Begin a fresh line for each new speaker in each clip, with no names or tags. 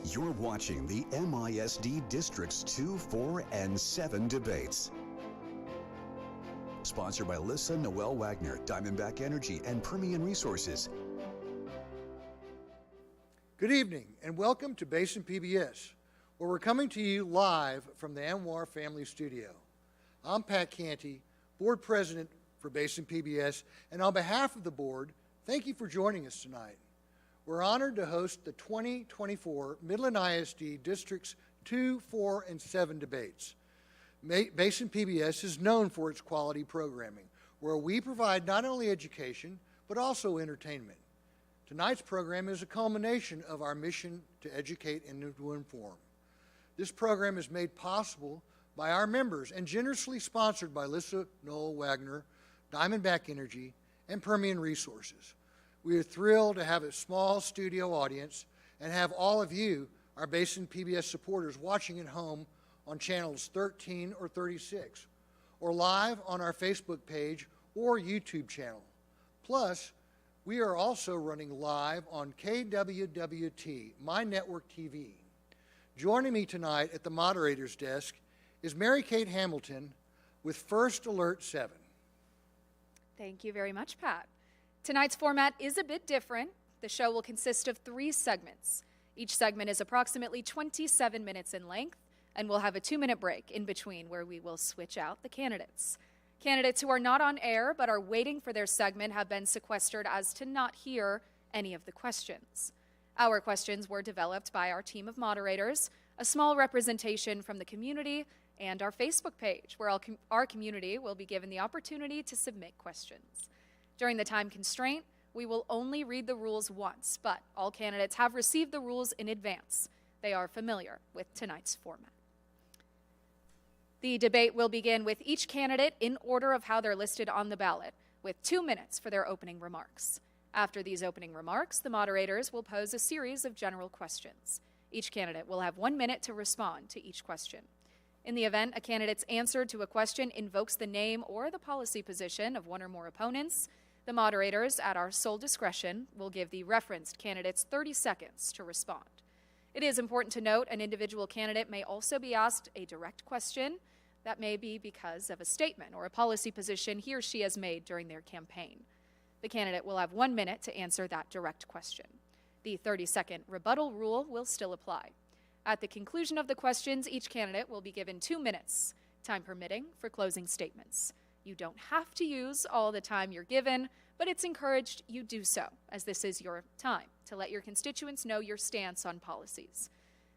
You're watching the MISD Districts 2, 4, and 7 debates. Sponsored by Lissa Noël Wagner, Diamondback Energy, and Permian Resources.
Good evening and welcome to Basin PBS, where we're coming to you live from the Anwar Family Studio. I'm Pat Canty, Board President for Basin PBS, and on behalf of the board, thank you for joining us tonight. We're honored to host the 2024 Midland ISD Districts 2, 4, and 7 debates. Basin PBS is known for its quality programming, where we provide not only education, but also entertainment. Tonight's program is a culmination of our mission to educate and to inform. This program is made possible by our members and generously sponsored by Lissa Noël Wagner, Diamondback Energy, and Permian Resources. We are thrilled to have a small studio audience and have all of you, our Basin PBS supporters, watching at home on channels 13 or 36, or live on our Facebook page or YouTube channel. Plus, we are also running live on KWWT, My Network TV. Joining me tonight at the moderator's desk is Mary Kate Hamilton with First Alert 7.
Thank you very much, Pat. Tonight's format is a bit different. The show will consist of 3 segments. Each segment is approximately 27 minutes in length, and we'll have a 2-minute break in between where we will switch out the candidates. Candidates who are not on air but are waiting for their segment have been sequestered as to not hear any of the questions. Our questions were developed by our team of moderators, a small representation from the community, and our Facebook page, where our community will be given the opportunity to submit questions. During the time constraint, we will only read the rules once, but all candidates have received the rules in advance. They are familiar with tonight's format. The debate will begin with each candidate in order of how they're listed on the ballot, with 2 minutes for their opening remarks. After these opening remarks, the moderators will pose a series of general questions. Each candidate will have 1 minute to respond to each question. In the event a candidate's answer to a question invokes the name or the policy position of one or more opponents, the moderators, at our sole discretion, will give the referenced candidates 30 seconds to respond. It is important to note an individual candidate may also be asked a direct question. That may be because of a statement or a policy position he or she has made during their campaign. The candidate will have 1 minute to answer that direct question. The 30-second rebuttal rule will still apply. At the conclusion of the questions, each candidate will be given 2 minutes, time permitting, for closing statements. You don't have to use all the time you're given, but it's encouraged you do so, as this is your time to let your constituents know your stance on policies.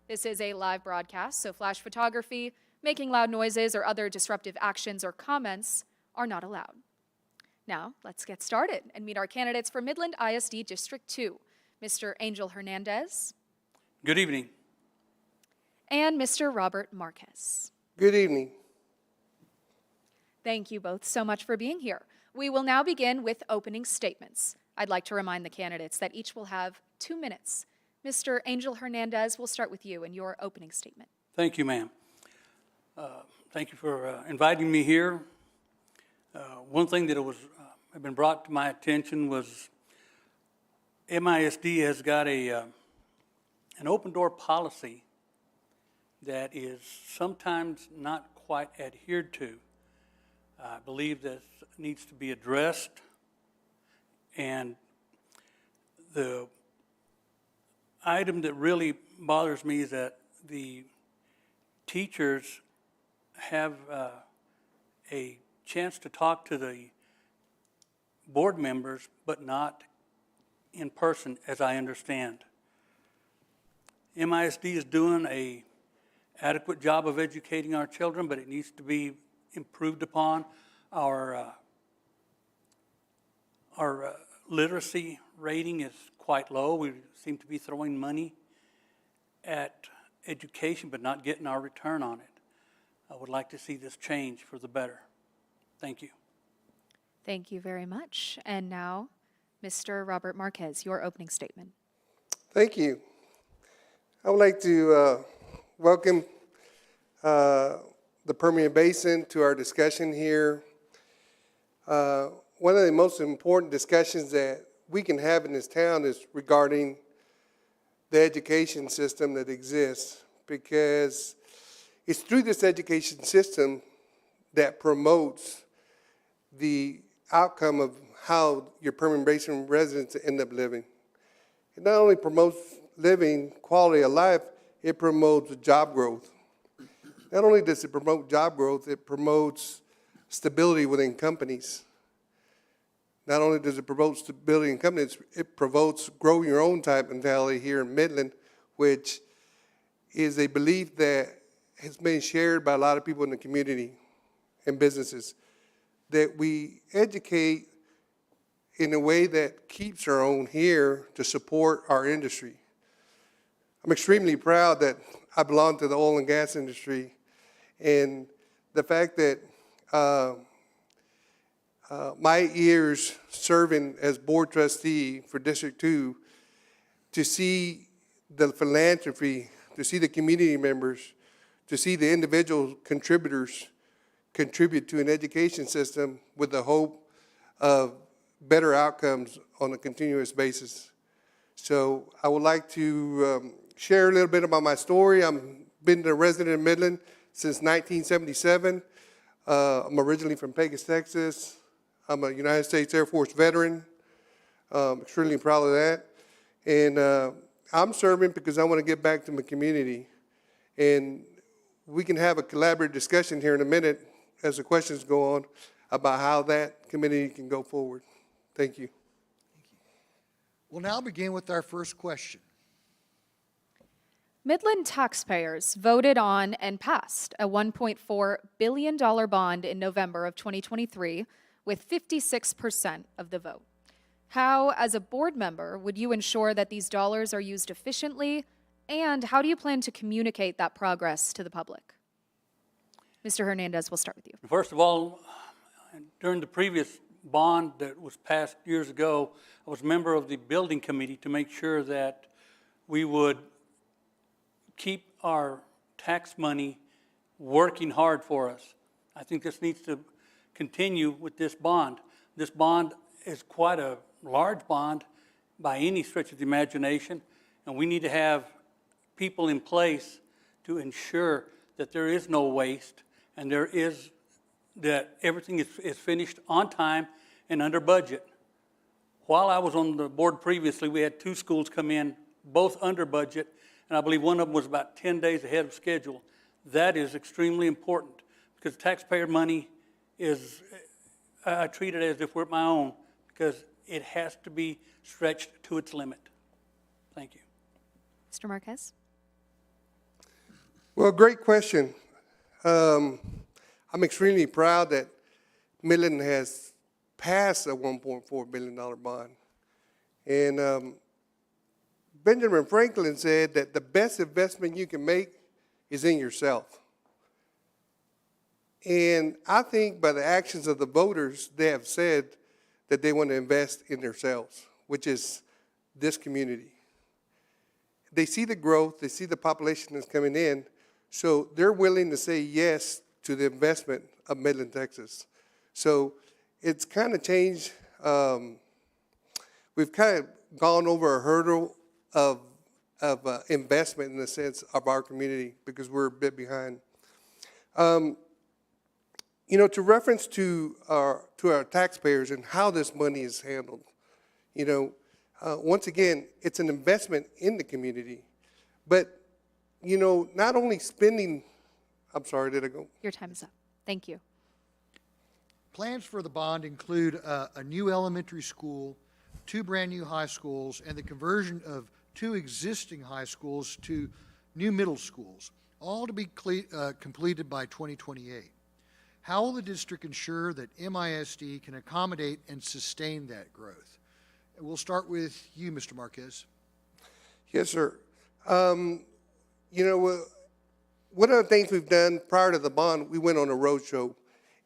This is a live broadcast, so flash photography, making loud noises, or other disruptive actions or comments are not allowed. Now, let's get started and meet our candidates for Midland ISD District 2, Mr. Angel Hernandez.
Good evening.
And Mr. Robert Marquez.
Good evening.
Thank you both so much for being here. We will now begin with opening statements. I'd like to remind the candidates that each will have 2 minutes. Mr. Angel Hernandez, we'll start with you and your opening statement.
Thank you, ma'am. Thank you for inviting me here. One thing that had been brought to my attention was MISD has got an open door policy that is sometimes not quite adhered to. I believe this needs to be addressed, and the item that really bothers me is that the teachers have a chance to talk to the board members, but not in person, as I understand. MISD is doing an adequate job of educating our children, but it needs to be improved upon. Our literacy rating is quite low. We seem to be throwing money at education, but not getting our return on it. I would like to see this change for the better. Thank you.
Thank you very much. And now, Mr. Robert Marquez, your opening statement.
Thank you. I would like to welcome the Permian Basin to our discussion here. One of the most important discussions that we can have in this town is regarding the education system that exists, because it's through this education system that promotes the outcome of how your Permian Basin residents end up living. It not only promotes living quality of life, it promotes job growth. Not only does it promote job growth, it promotes stability within companies. Not only does it promote stability in companies, it promotes grow your own type mentality here in Midland, which is a belief that has been shared by a lot of people in the community and businesses, that we educate in a way that keeps our own here to support our industry. I'm extremely proud that I belong to the oil and gas industry, and the fact that my years serving as board trustee for District 2, to see the philanthropy, to see the community members, to see the individual contributors contribute to an education system with the hope of better outcomes on a continuous basis. So I would like to share a little bit about my story. I've been a resident of Midland since 1977. I'm originally from Pecos, Texas. I'm a United States Air Force veteran. Extremely proud of that. And I'm serving because I want to get back to my community. And we can have a collaborative discussion here in a minute as the questions go on about how that committee can go forward. Thank you.
We'll now begin with our first question.
Midland taxpayers voted on and passed a $1.4 billion bond in November of 2023 with 56% of the vote. How, as a board member, would you ensure that these dollars are used efficiently, and how do you plan to communicate that progress to the public? Mr. Hernandez, we'll start with you.
First of all, during the previous bond that was passed years ago, I was a member of the building committee to make sure that we would keep our tax money working hard for us. I think this needs to continue with this bond. This bond is quite a large bond by any stretch of the imagination, and we need to have people in place to ensure that there is no waste and that everything is finished on time and under budget. While I was on the board previously, we had two schools come in, both under budget, and I believe one of them was about 10 days ahead of schedule. That is extremely important because taxpayer money is, I treat it as if we're my own, because it has to be stretched to its limit. Thank you.
Mr. Marquez?
Well, great question. I'm extremely proud that Midland has passed a $1.4 billion bond. And Benjamin Franklin said that the best investment you can make is in yourself. And I think by the actions of the voters, they have said that they want to invest in themselves, which is this community. They see the growth, they see the population that's coming in, so they're willing to say yes to the investment of Midland, Texas. So it's kind of changed. We've kind of gone over a hurdle of investment in the sense of our community because we're a bit behind. You know, to reference to our taxpayers and how this money is handled, you know, once again, it's an investment in the community. But, you know, not only spending, I'm sorry, did I go?
Your time is up. Thank you.
Plans for the bond include a new elementary school, 2 brand new high schools, and the conversion of 2 existing high schools to new middle schools, all to be completed by 2028. How will the district ensure that MISD can accommodate and sustain that growth? And we'll start with you, Mr. Marquez.
Yes, sir. You know, one of the things we've done prior to the bond, we went on a roadshow,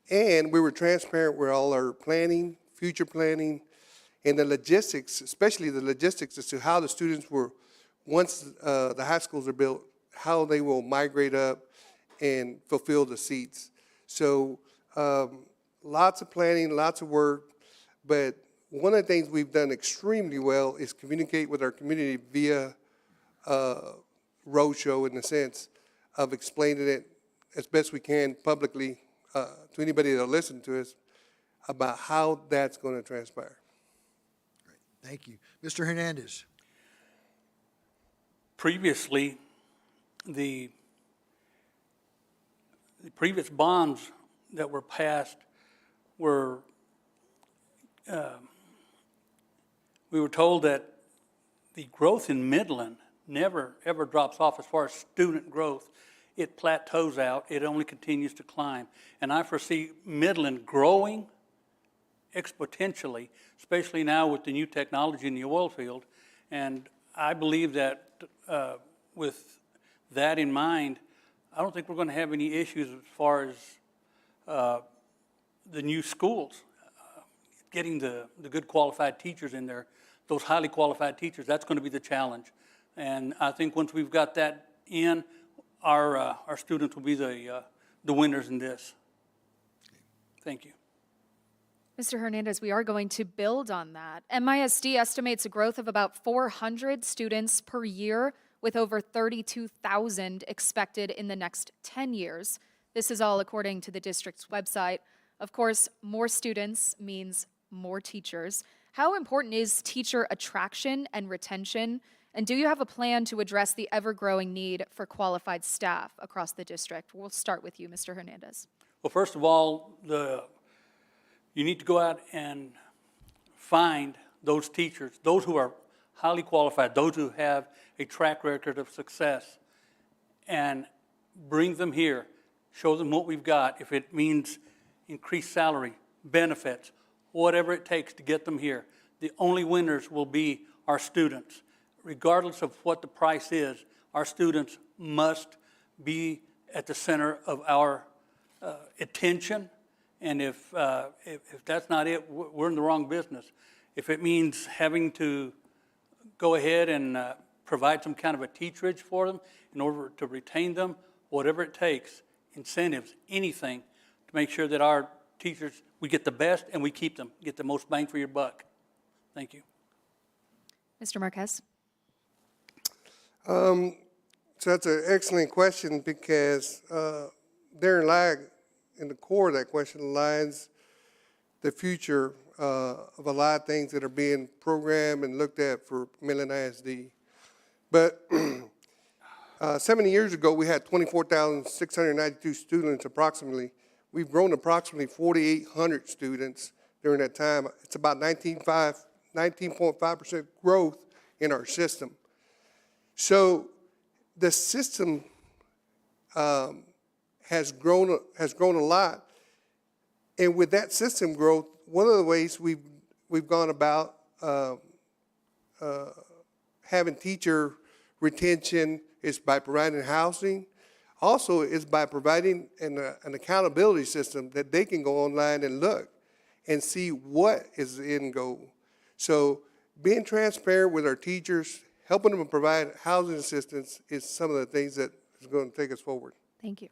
and we were transparent with all our planning, future planning, and the logistics, especially the logistics as to how the students were, once the high schools are built, how they will migrate up and fulfill the seats. So lots of planning, lots of work, but one of the things we've done extremely well is communicate with our community via roadshow in the sense of explaining it as best we can publicly to anybody that'll listen to us about how that's going to transpire.
Great. Thank you. Mr. Hernandez.
Previously, the previous bonds that were passed were, we were told that the growth in Midland never ever drops off as far as student growth. It plateaus out. It only continues to climb. And I foresee Midland growing exponentially, especially now with the new technology in the oil field. And I believe that with that in mind, I don't think we're going to have any issues as far as the new schools, getting the good qualified teachers in there, those highly qualified teachers. That's going to be the challenge. And I think once we've got that in, our students will be the winners in this. Thank you.
Mr. Hernandez, we are going to build on that. MISD estimates a growth of about 400 students per year, with over 32,000 expected in the next 10 years. This is all according to the district's website. Of course, more students means more teachers. How important is teacher attraction and retention? And do you have a plan to address the ever-growing need for qualified staff across the district? We'll start with you, Mr. Hernandez.
Well, first of all, you need to go out and find those teachers, those who are highly qualified, those who have a track record of success, and bring them here, show them what we've got. If it means increased salary, benefits, whatever it takes to get them here. The only winners will be our students. Regardless of what the price is, our students must be at the center of our attention. And if that's not it, we're in the wrong business. If it means having to go ahead and provide some kind of a teacherage for them in order to retain them, whatever it takes, incentives, anything, to make sure that our teachers, we get the best and we keep them, get the most bang for your buck. Thank you.
Mr. Marquez.
So that's an excellent question, because therein lies, in the core of that question lies the future of a lot of things that are being programmed and looked at for Midland ISD. But 70 years ago, we had 24,692 students approximately. We've grown approximately 4,800 students during that time. It's about 19.5% growth in our system. So the system has grown a lot, and with that system growth, one of the ways we've gone about having teacher retention is by providing housing. Also is by providing an accountability system that they can go online and look and see what is the end goal. So being transparent with our teachers, helping them provide housing assistance is some of the things that is going to take us forward.
Thank you.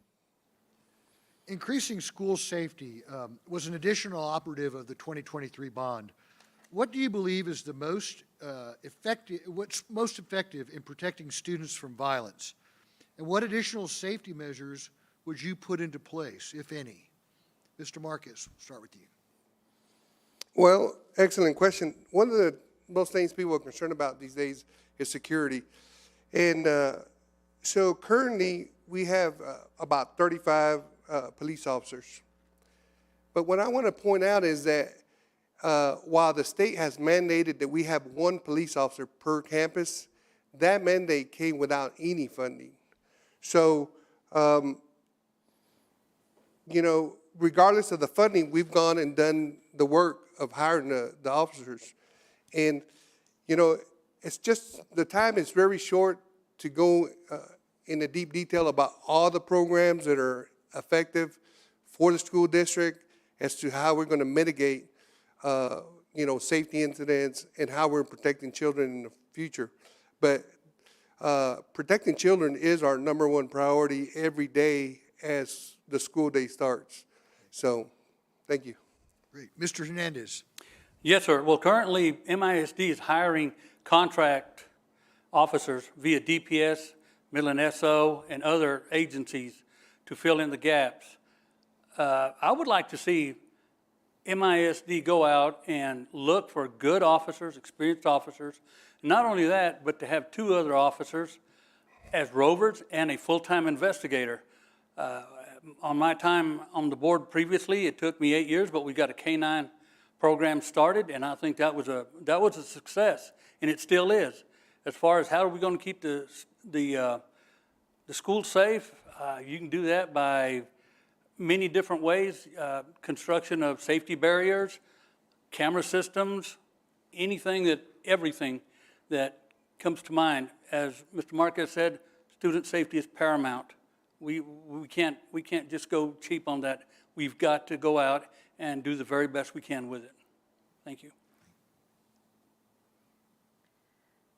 Increasing school safety was an additional operative of the 2023 bond. What do you believe is the most what's most effective in protecting students from violence? And what additional safety measures would you put into place, if any? Mr. Marquez, we'll start with you.
Well, excellent question. One of the most things people are concerned about these days is security. And so currently we have about 35 police officers. But what I want to point out is that while the state has mandated that we have one police officer per campus, that mandate came without any funding. So, you know, regardless of the funding, we've gone and done the work of hiring the officers. And, you know, it's just, the time is very short to go into deep detail about all the programs that are effective for the school district as to how we're going to mitigate, you know, safety incidents and how we're protecting children in the future. But protecting children is our #1 priority every day as the school day starts. So, thank you.
Great. Mr. Hernandez.
Yes, sir. Well, currently, MISD is hiring contract officers via DPS, Midland SO, and other agencies to fill in the gaps. I would like to see MISD go out and look for good officers, experienced officers. Not only that, but to have 2 other officers as rovers and a full-time investigator. On my time on the board previously, it took me 8 years, but we got a K-9 program started, and I think that was a success, and it still is. As far as how are we going to keep the schools safe, you can do that by many different ways, construction of safety barriers, camera systems, everything that comes to mind. As Mr. Marquez said, student safety is paramount. We can't just go cheap on that. We've got to go out and do the very best we can with it. Thank you.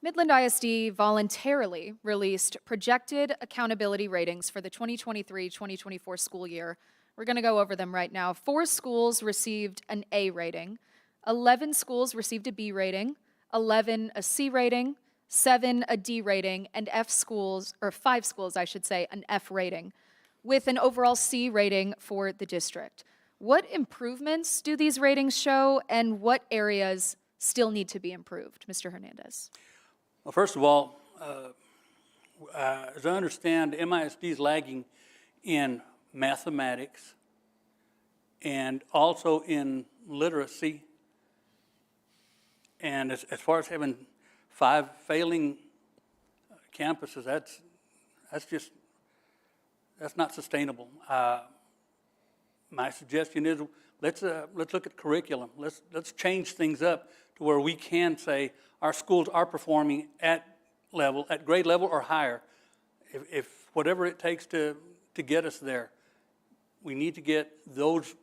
Midland ISD voluntarily released projected accountability ratings for the 2023-2024 school year. We're going to go over them right now. 4 schools received an A rating, 11 schools received a B rating, 11 a C rating, 7 a D rating, and 5 schools, I should say, an F rating, with an overall C rating for the district. What improvements do these ratings show, and what areas still need to be improved? Mr. Hernandez.
Well, first of all, as I understand, MISD is lagging in mathematics and also in literacy. And as far as having 5 failing campuses, that's not sustainable. My suggestion is let's look at curriculum. Let's change things up to where we can say our schools are performing at grade level or higher. If whatever it takes to get us there, we need to get those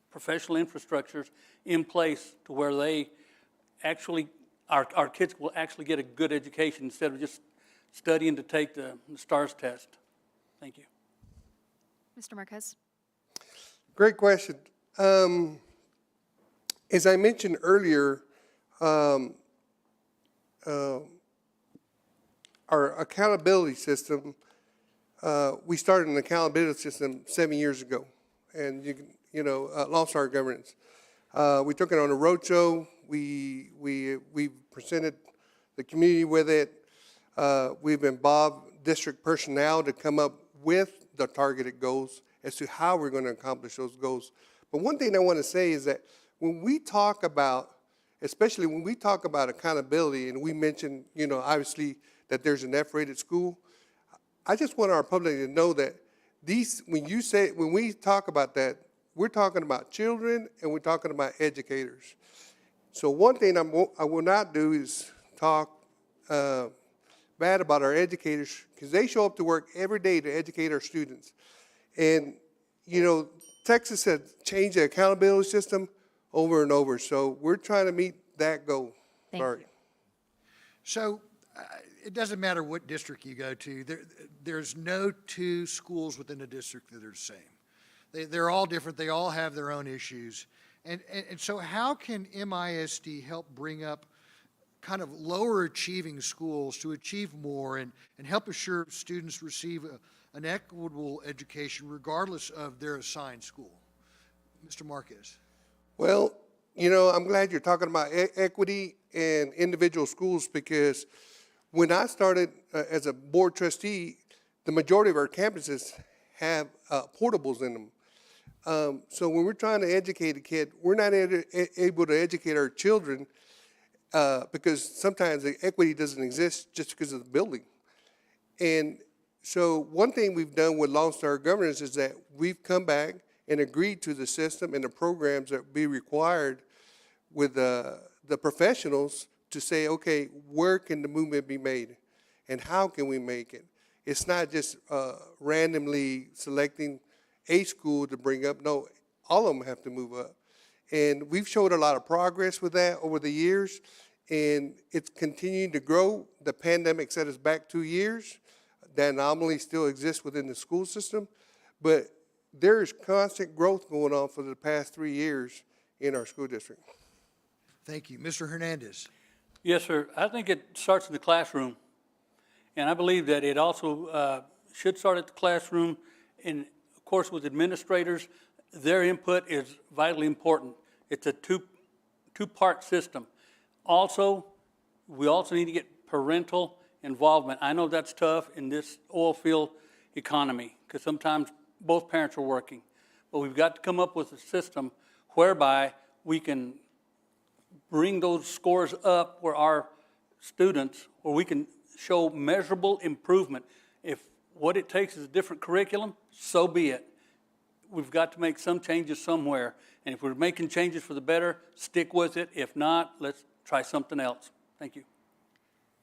professional infrastructures in place to where they actually, our kids will actually get a good education instead of just studying to take the STARS test. Thank you.
Mr. Marquez.
Great question. As I mentioned earlier, our accountability system, we started an accountability system 7 years ago, and Lone Star Governance. We took it on a roadshow. We presented the community with it. We've involved district personnel to come up with the targeted goals as to how we're going to accomplish those goals. But one thing I want to say is that when we talk about, especially when we talk about accountability, and we mentioned, obviously that there's an F-rated school, I just want our public to know that when we talk about that, we're talking about children and we're talking about educators. So one thing I will not do is talk bad about our educators, because they show up to work every day to educate our students. And, Texas has changed the accountability system over and over. So we're trying to meet that goal.
Thank you.
So it doesn't matter what district you go to. There's no 2 schools within a district that are the same. They're all different. They all have their own issues. And so how can MISD help bring up kind of lower achieving schools to achieve more and help assure students receive an equitable education regardless of their assigned school? Mr. Marquez.
Well, I'm glad you're talking about equity and individual schools, because when I started as a board trustee, the majority of our campuses have portables in them. So when we're trying to educate a kid, we're not able to educate our children because sometimes the equity doesn't exist just because of the building. And so one thing we've done with Lone Star Governance is that we've come back and agreed to the system and the programs that be required with the professionals to say, okay, where can the movement be made and how can we make it? It's not just randomly selecting a school to bring up. No, all of them have to move up. And we've showed a lot of progress with that over the years, and it's continuing to grow. The pandemic set us back 2 years. That anomaly still exists within the school system, but there is constant growth going on for the past 3 years in our school district.
Thank you. Mr. Hernandez.
Yes, sir. I think it starts in the classroom. And I believe that it also should start at the classroom. And of course, with administrators, their input is vitally important. It's a two-part system. Also, we also need to get parental involvement. I know that's tough in this oil field economy because sometimes both parents are working. But we've got to come up with a system whereby we can bring those scores up where our students, where we can show measurable improvement. If what it takes is a different curriculum, so be it. We've got to make some changes somewhere. And if we're making changes for the better, stick with it. If not, let's try something else. Thank you.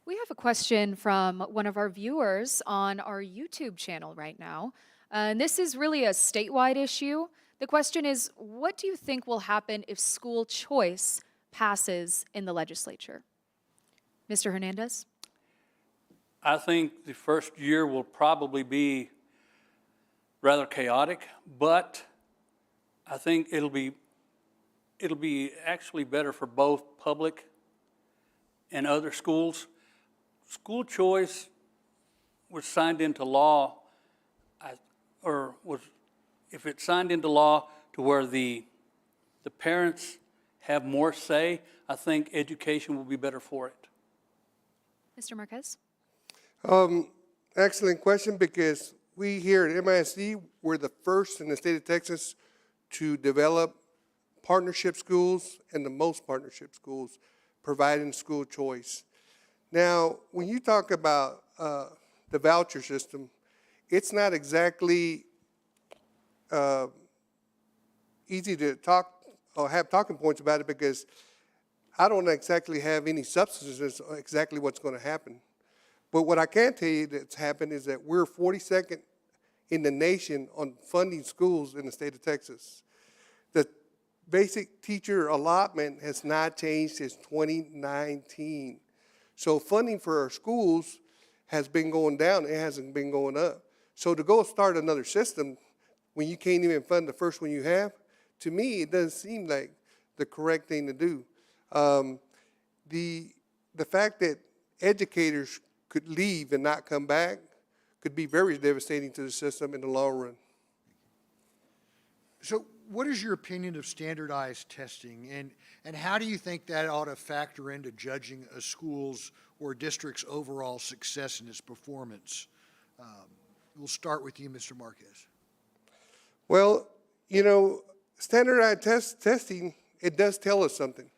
We have a question from one of our viewers on our YouTube channel right now. And this is really a statewide issue. The question is, what do you think will happen if school choice passes in the legislature? Mr. Hernandez?
I think the first year will probably be rather chaotic, but I think it'll be actually better for both public and other schools. School choice was signed into law, if it's signed into law to where the parents have more say, I think education will be better for it.
Mr. Marquez?
Excellent question, because we here at MISD were the first in the state of Texas to develop partnership schools and the most partnership schools providing school choice. Now, when you talk about the voucher system, it's not exactly easy to talk or have talking points about it, because I don't exactly have any substances on exactly what's going to happen. But what I can tell you that's happened is that we're 42nd in the nation on funding schools in the state of Texas. The basic teacher allotment has not changed since 2019. So funding for our schools has been going down. It hasn't been going up. So to go start another system when you can't even fund the first one you have, to me, it doesn't seem like the correct thing to do. The fact that educators could leave and not come back could be very devastating to the system in the long run.
So what is your opinion of standardized testing, and how do you think that ought to factor into judging a school's or district's overall success in its performance? We'll start with you, Mr. Marquez.
Well, you know, standardized testing, it does tell us something.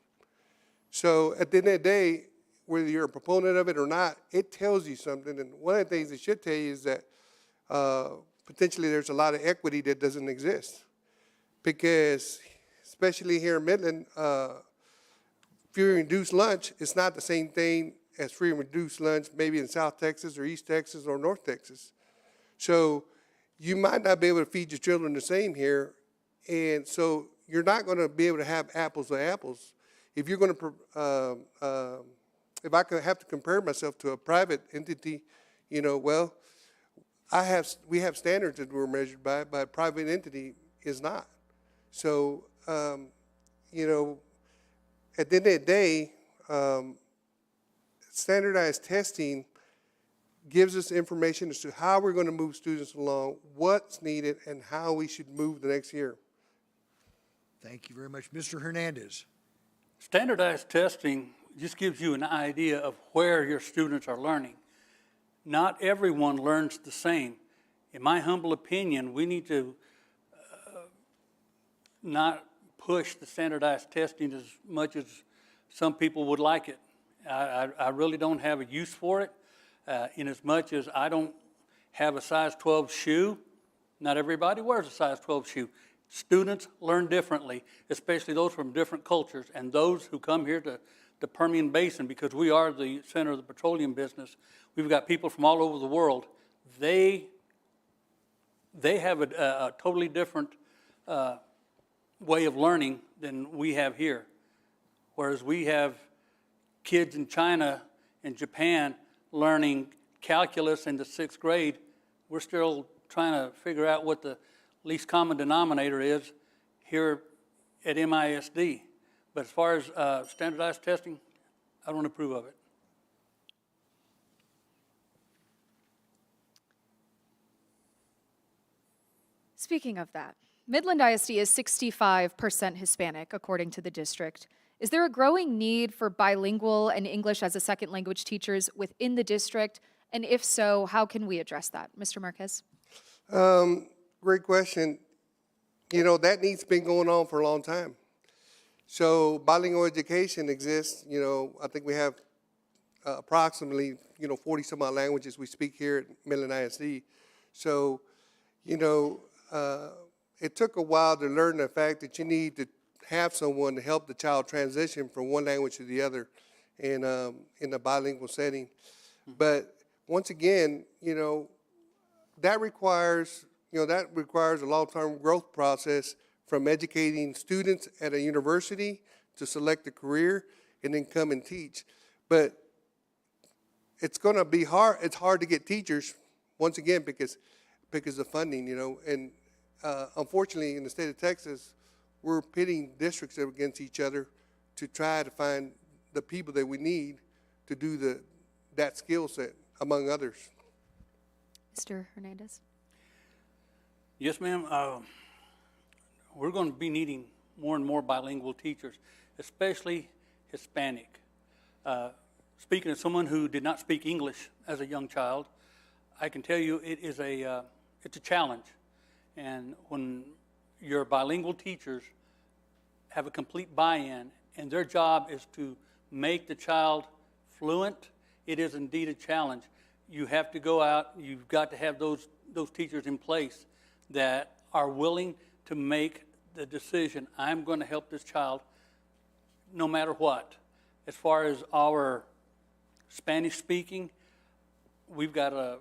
So at the end of the day, whether you're a proponent of it or not, it tells you something. And one of the things it should tell you is that potentially there's a lot of equity that doesn't exist. Because especially here in Midland, free and reduced lunch is not the same thing as free and reduced lunch maybe in South Texas or East Texas or North Texas. So you might not be able to feed your children the same here, and so you're not going to be able to have apples to apples. If you're going to, if I could have to compare myself to a private entity, you know, well, we have standards that we're measured by, but a private entity is not. So, you know, at the end of the day, standardized testing gives us information as to how we're going to move students along, what's needed, and how we should move the next year.
Thank you very much. Mr. Hernandez.
Standardized testing just gives you an idea of where your students are learning. Not everyone learns the same. In my humble opinion, we need to not push the standardized testing as much as some people would like it. I really don't have a use for it, in as much as I don't have a size 12 shoe. Not everybody wears a size 12 shoe. Students learn differently, especially those from different cultures, and those who come here to the Permian Basin, because we are the center of the petroleum business. We've got people from all over the world. They have a totally different way of learning than we have here. Whereas we have kids in China and Japan learning calculus in the 6th grade, we're still trying to figure out what the least common denominator is here at MISD. But as far as standardized testing, I don't approve of it.
Speaking of that, Midland ISD is 65% Hispanic, according to the district. Is there a growing need for bilingual and English as a second language teachers within the district? And if so, how can we address that? Mr. Marquez?
Great question. You know, that need's been going on for a long time. So bilingual education exists. You know, I think we have approximately, 40 some odd languages we speak here at Midland ISD. So, it took a while to learn the fact that you need to have someone to help the child transition from one language to the other in a bilingual setting. But once again, that requires a long-term growth process from educating students at a university to select a career and then come and teach. But it's going to be hard. It's hard to get teachers, once again, because of funding, and unfortunately in the state of Texas, we're pitting districts against each other to try to find the people that we need to do that skill set, among others.
Mr. Hernandez?
Yes, ma'am. We're going to be needing more and more bilingual teachers, especially Hispanic. Speaking as someone who did not speak English as a young child, I can tell you it's a challenge. And when your bilingual teachers have a complete buy-in and their job is to make the child fluent, it is indeed a challenge. You have to go out, you've got to have those teachers in place that are willing to make the decision, I'm going to help this child no matter what. As far as our Spanish speaking, we've got a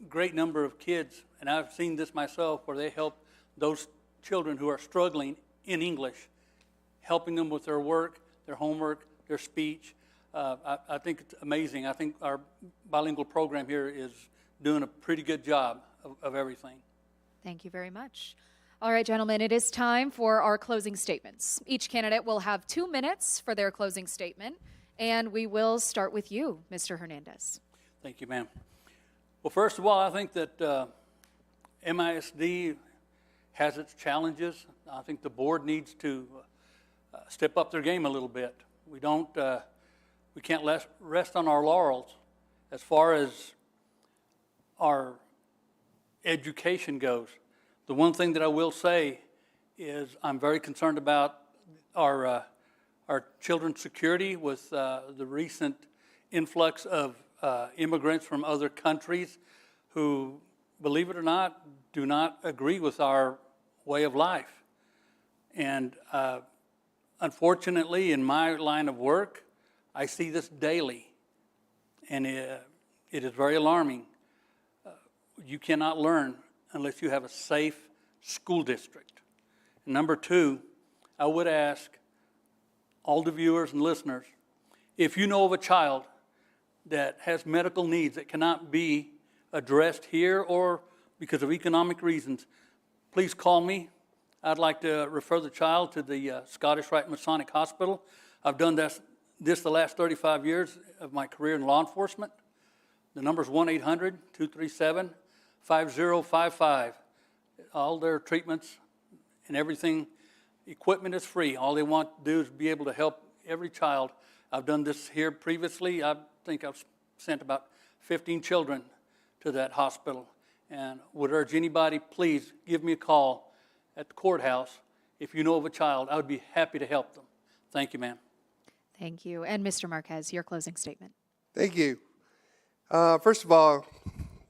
great number of kids, and I've seen this myself, where they help those children who are struggling in English, helping them with their work, their homework, their speech. I think it's amazing. I think our bilingual program here is doing a pretty good job of everything.
Thank you very much. All right, gentlemen, it is time for our closing statements. Each candidate will have 2 minutes for their closing statement, and we will start with you, Mr. Hernandez.
Thank you, ma'am. Well, first of all, I think that MISD has its challenges. I think the board needs to step up their game a little bit. We can't rest on our laurels as far as our education goes. The one thing that I will say is I'm very concerned about our children's security with the recent influx of immigrants from other countries who, believe it or not, do not agree with our way of life. And unfortunately, in my line of work, I see this daily, and it is very alarming. You cannot learn unless you have a safe school district. And number two, I would ask all the viewers and listeners, if you know of a child that has medical needs that cannot be addressed here or because of economic reasons, please call me. I'd like to refer the child to the Scottish Rite Masonic Hospital. I've done this the last 35 years of my career in law enforcement. The number is 1-800-237-5055. All their treatments and everything, equipment is free. All they want to do is be able to help every child. I've done this here previously. I think I've sent about 15 children to that hospital, and would urge anybody, please give me a call at the courthouse. If you know of a child, I would be happy to help them. Thank you, ma'am.
Thank you. And Mr. Marquez, your closing statement.
Thank you. First of all,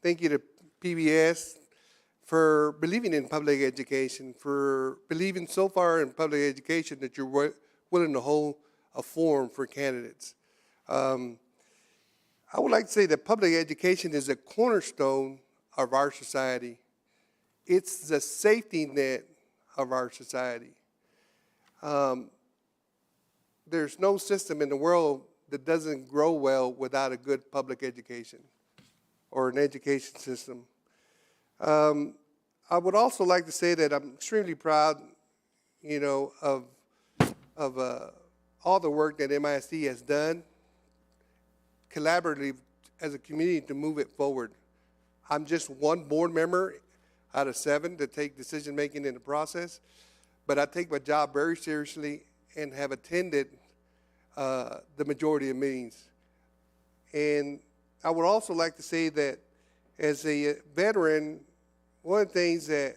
thank you to PBS for believing in public education, for believing so far in public education that you're willing to hold a forum for candidates. I would like to say that public education is a cornerstone of our society. It's the safety net of our society. There's no system in the world that doesn't grow well without a good public education or an education system. I would also like to say that I'm extremely proud, of all the work that MISD has done collaboratively as a community to move it forward. I'm just one board member out of 7 to take decision-making in the process, but I take my job very seriously and have attended the majority of meetings. And I would also like to say that as a veteran, one of the things that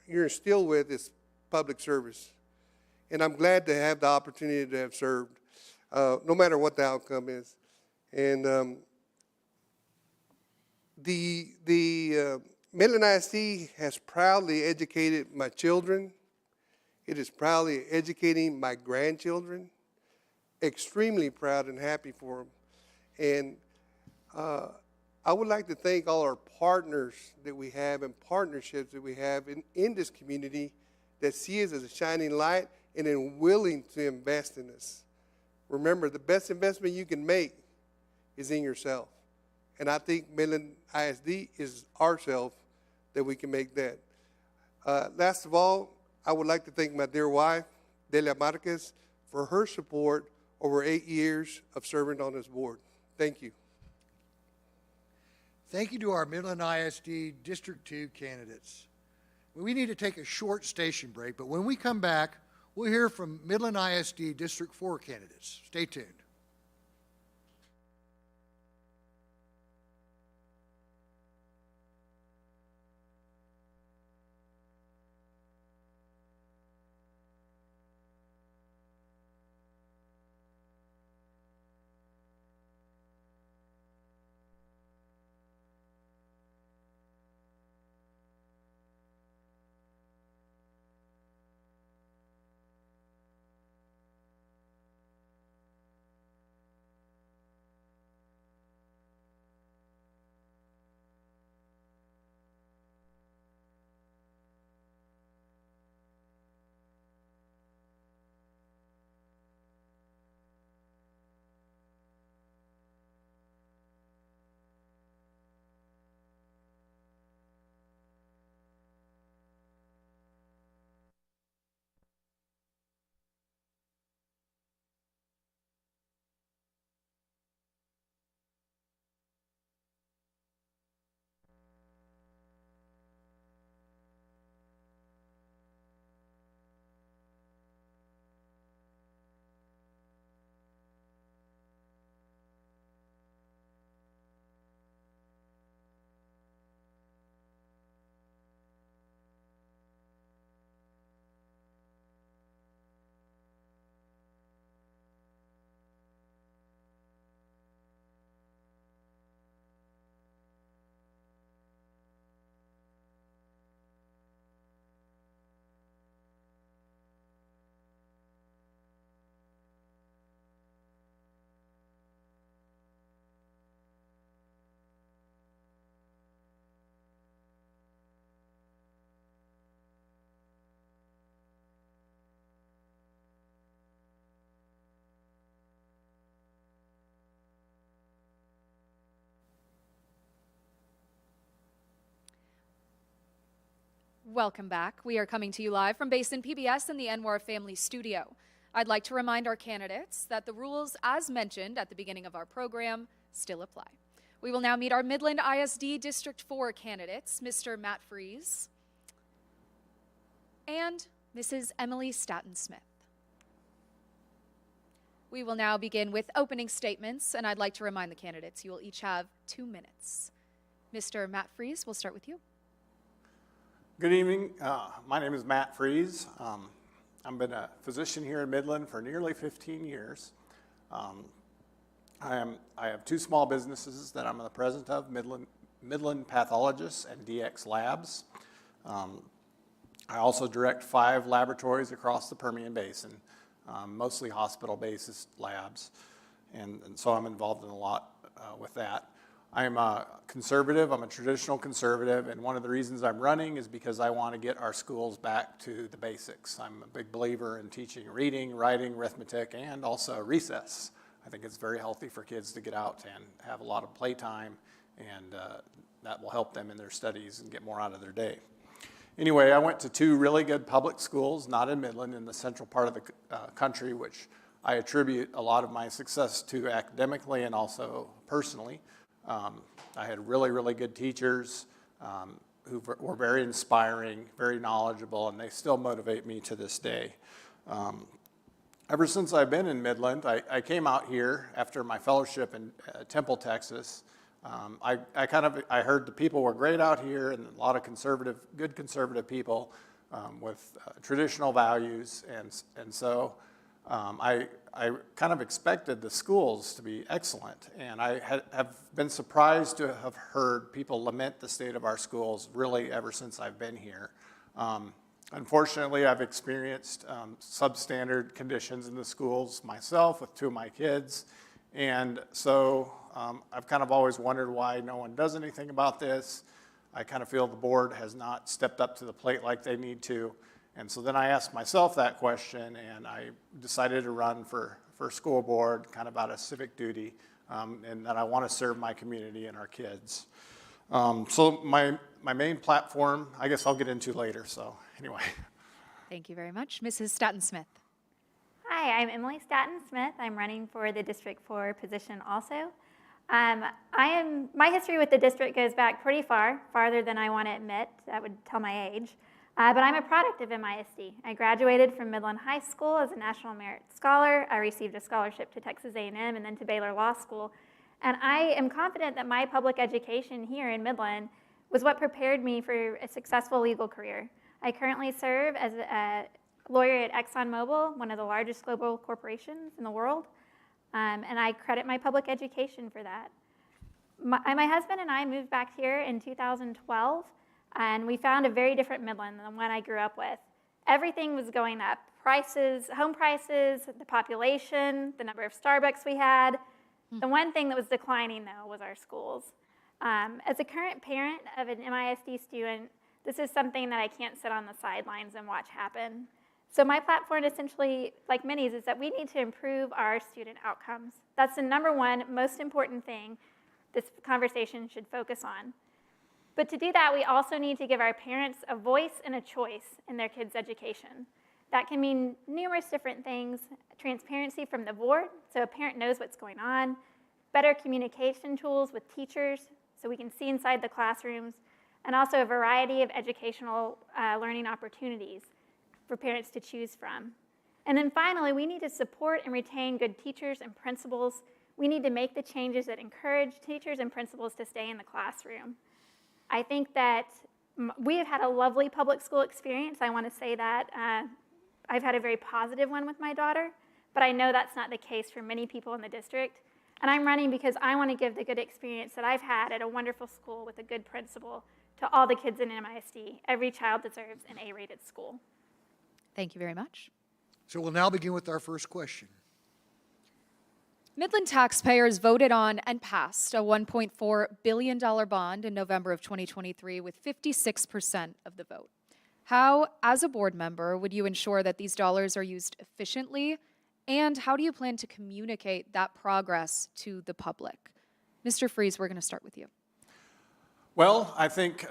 you're instilled with is public service. And I'm glad to have the opportunity to have served, no matter what the outcome is. And the Midland ISD has proudly educated my children. It is proudly educating my grandchildren. Extremely proud and happy for them. And I would like to thank all our partners that we have and partnerships that we have in this community that see us as a shining light and are willing to invest in us. Remember, the best investment you can make is in yourself. And I think Midland ISD is ourselves that we can make that. Last of all, I would like to thank my dear wife, Delia Marquez, for her support over 8 years of serving on this board. Thank you.
Thank you to our Midland ISD District 2 candidates. We need to take a short station break, but when we come back, we'll hear from Midland ISD District 4 candidates. Stay tuned.
Welcome back. We are coming to you live from Basin PBS in the Anwar Family Studio. I'd like to remind our candidates that the rules, as mentioned at the beginning of our program, still apply. We will now meet our Midland ISD District 4 candidates, Mr. Matt Freeze and Mrs. Emily Staton-Smith. We will now begin with opening statements, and I'd like to remind the candidates you will each have 2 minutes. Mr. Matt Freeze, we'll start with you.
Good evening. My name is Matt Freeze. I've been a physician here in Midland for nearly 15 years. I have 2 small businesses that I'm the president of, Midland Pathologists and DX Labs. I also direct 5 laboratories across the Permian Basin, mostly hospital-based labs, and so I'm involved in a lot with that. I'm a conservative, I'm a traditional conservative, and one of the reasons I'm running is because I want to get our schools back to the basics. I'm a big believer in teaching reading, writing, arithmetic, and also recess. I think it's very healthy for kids to get out and have a lot of playtime, and that will help them in their studies and get more out of their day. Anyway, I went to 2 really good public schools, not in Midland, in the central part of the country, which I attribute a lot of my success to academically and also personally. I had really, really good teachers who were very inspiring, very knowledgeable, and they still motivate me to this day. Ever since I've been in Midland, I came out here after my fellowship in Temple, Texas. I heard the people were great out here and a lot of good conservative people with traditional values, and so I kind of expected the schools to be excellent, and I have been surprised to have heard people lament the state of our schools really ever since I've been here. Unfortunately, I've experienced substandard conditions in the schools myself with 2 of my kids, and so I've kind of always wondered why no one does anything about this. I kind of feel the board has not stepped up to the plate like they need to, and so then I asked myself that question, and I decided to run for school board, kind of out of civic duty, and that I want to serve my community and our kids. So my main platform, I guess I'll get into later, so anyway.
Thank you very much. Mrs. Staton-Smith.
Hi, I'm Emily Staton-Smith. I'm running for the District 4 position also. My history with the district goes back pretty far, farther than I want to admit. That would tell my age. But I'm a product of MISD. I graduated from Midland High School as a National Merit Scholar. I received a scholarship to Texas A&M and then to Baylor Law School. And I am confident that my public education here in Midland was what prepared me for a successful legal career. I currently serve as a lawyer at ExxonMobil, one of the largest global corporations in the world, and I credit my public education for that. My husband and I moved back here in 2012, and we found a very different Midland than the one I grew up with. Everything was going up. Prices, home prices, the population, the number of Starbucks we had. The one thing that was declining, though, was our schools. As a current parent of an MISD student, this is something that I can't sit on the sidelines and watch happen. So my platform, essentially, like many's, is that we need to improve our student outcomes. That's the number one most important thing this conversation should focus on. But to do that, we also need to give our parents a voice and a choice in their kids' education. That can mean numerous different things: transparency from the board, so a parent knows what's going on; better communication tools with teachers, so we can see inside the classrooms; and also a variety of educational learning opportunities for parents to choose from. And then finally, we need to support and retain good teachers and principals. We need to make the changes that encourage teachers and principals to stay in the classroom. I think that we have had a lovely public school experience. I want to say that. I've had a very positive one with my daughter, but I know that's not the case for many people in the district. And I'm running because I want to give the good experience that I've had at a wonderful school with a good principal to all the kids in MISD. Every child deserves an A-rated school.
Thank you very much.
So we'll now begin with our first question.
Midland taxpayers voted on and passed a $1.4 billion bond in November of 2023 with 56% of the vote. How, as a board member, would you ensure that these dollars are used efficiently, and how do you plan to communicate that progress to the public? Mr. Freeze, we're going to start with you.
Well, I think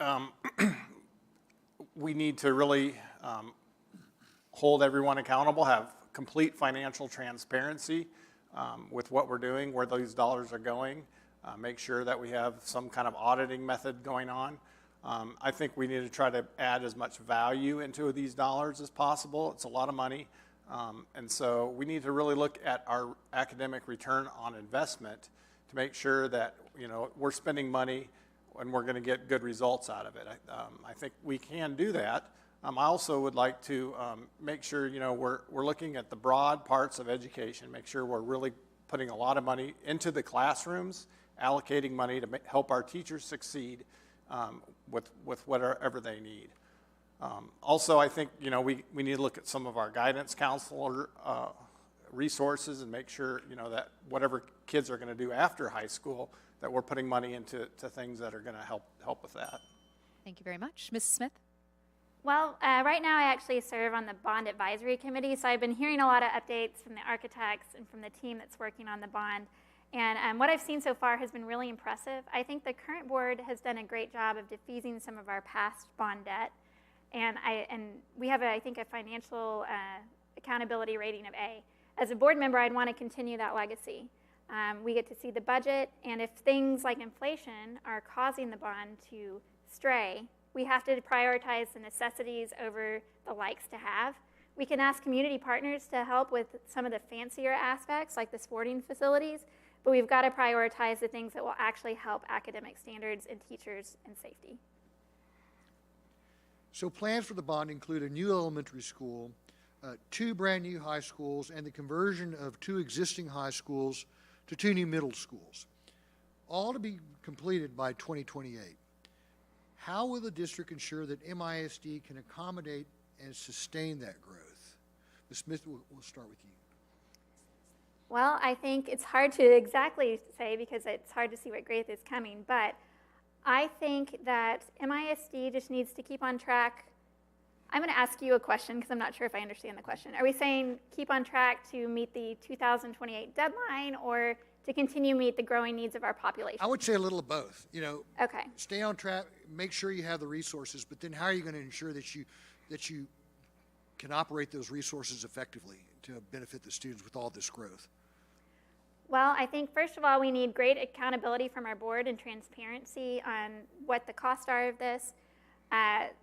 we need to really hold everyone accountable, have complete financial transparency with what we're doing, where those dollars are going, make sure that we have some kind of auditing method going on. I think we need to try to add as much value into these dollars as possible. It's a lot of money. And so we need to really look at our academic return on investment to make sure that, we're spending money and we're going to get good results out of it. I think we can do that. I also would like to make sure, we're looking at the broad parts of education, make sure we're really putting a lot of money into the classrooms, allocating money to help our teachers succeed with whatever they need. Also, I think, we need to look at some of our guidance counselor resources and make sure, that whatever kids are going to do after high school, that we're putting money into things that are going to help with that.
Thank you very much. Mrs. Smith?
Well, right now I actually serve on the Bond Advisory Committee, so I've been hearing a lot of updates from the architects and from the team that's working on the bond. And what I've seen so far has been really impressive. I think the current board has done a great job of defeasing some of our past bond debt. And we have, I think, a financial accountability rating of A. as a board member, I'd want to continue that legacy. We get to see the budget, and if things like inflation are causing the bond to stray, we have to prioritize the necessities over the likes to have. We can ask community partners to help with some of the fancier aspects, like the sporting facilities, but we've got to prioritize the things that will actually help academic standards and teachers and safety.
So plans for the bond include a new elementary school, 2 brand new high schools, and the conversion of 2 existing high schools to 2 new middle schools, all to be completed by 2028. How will the district ensure that MISD can accommodate and sustain that growth? Ms. Smith, we'll start with you.
Well, I think it's hard to exactly say because it's hard to see what growth is coming, but I think that MISD just needs to keep on track. I'm going to ask you a question because I'm not sure if I understand the question. Are we saying keep on track to meet the 2028 deadline or to continue to meet the growing needs of our population?
I would say a little of both. You know,
Okay.
stay on track, make sure you have the resources, but then how are you going to ensure that you can operate those resources effectively to benefit the students with all this growth?
Well, I think first of all, we need great accountability from our board and transparency on what the costs are of this.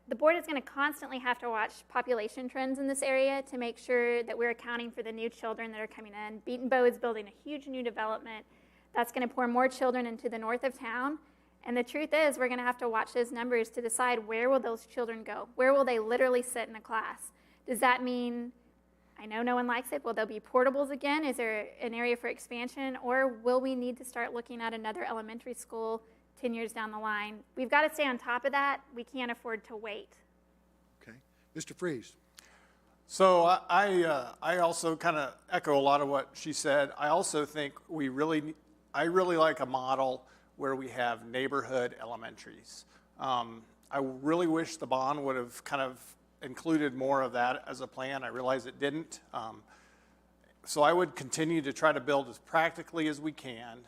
The board is going to constantly have to watch population trends in this area to make sure that we're accounting for the new children that are coming in. Beaton Bow is building a huge new development that's going to pour more children into the north of town. And the truth is, we're going to have to watch those numbers to decide where will those children go? Where will they literally sit in a class? Does that mean, I know no one likes it, will there be portables again? Is there an area for expansion? Or will we need to start looking at another elementary school 10 years down the line? We've got to stay on top of that. We can't afford to wait.
Okay. Mr. Freeze.
So I also kind of echo a lot of what she said. I also think I really like a model where we have neighborhood elementaries. I really wish the bond would have kind of included more of that as a plan. I realize it didn't. So I would continue to try to build as practically as we can.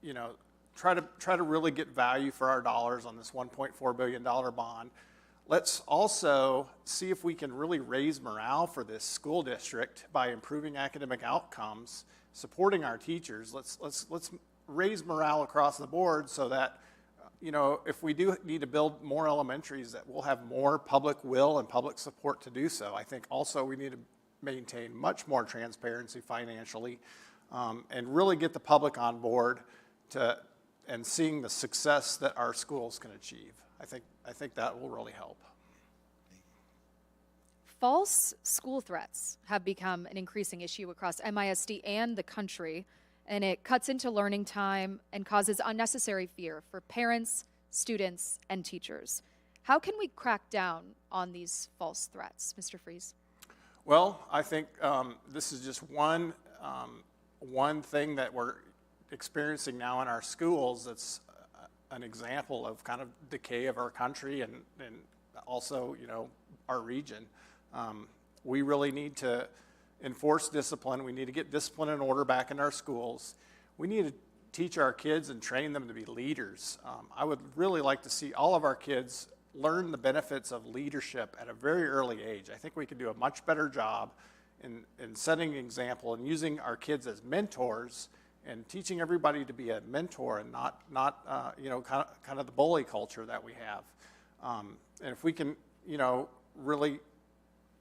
You know, try to really get value for our dollars on this $1.4 billion bond. Let's also see if we can really raise morale for this school district by improving academic outcomes, supporting our teachers. Let's raise morale across the board so that, you know, if we do need to build more elementaries, that we'll have more public will and public support to do so. I think also we need to maintain much more transparency financially and really get the public on board and seeing the success that our schools can achieve. I think that will really help.
False school threats have become an increasing issue across MISD and the country, and it cuts into learning time and causes unnecessary fear for parents, students, and teachers. How can we crack down on these false threats, Mr. Freeze?
Well, I think this is just one thing that we're experiencing now in our schools that's an example of kind of decay of our country and also, you know, our region. We really need to enforce discipline. We need to get discipline and order back in our schools. We need to teach our kids and train them to be leaders. I would really like to see all of our kids learn the benefits of leadership at a very early age. I think we can do a much better job in setting an example and using our kids as mentors and teaching everybody to be a mentor and not you know, kind of the bully culture that we have. And if we can, you know, really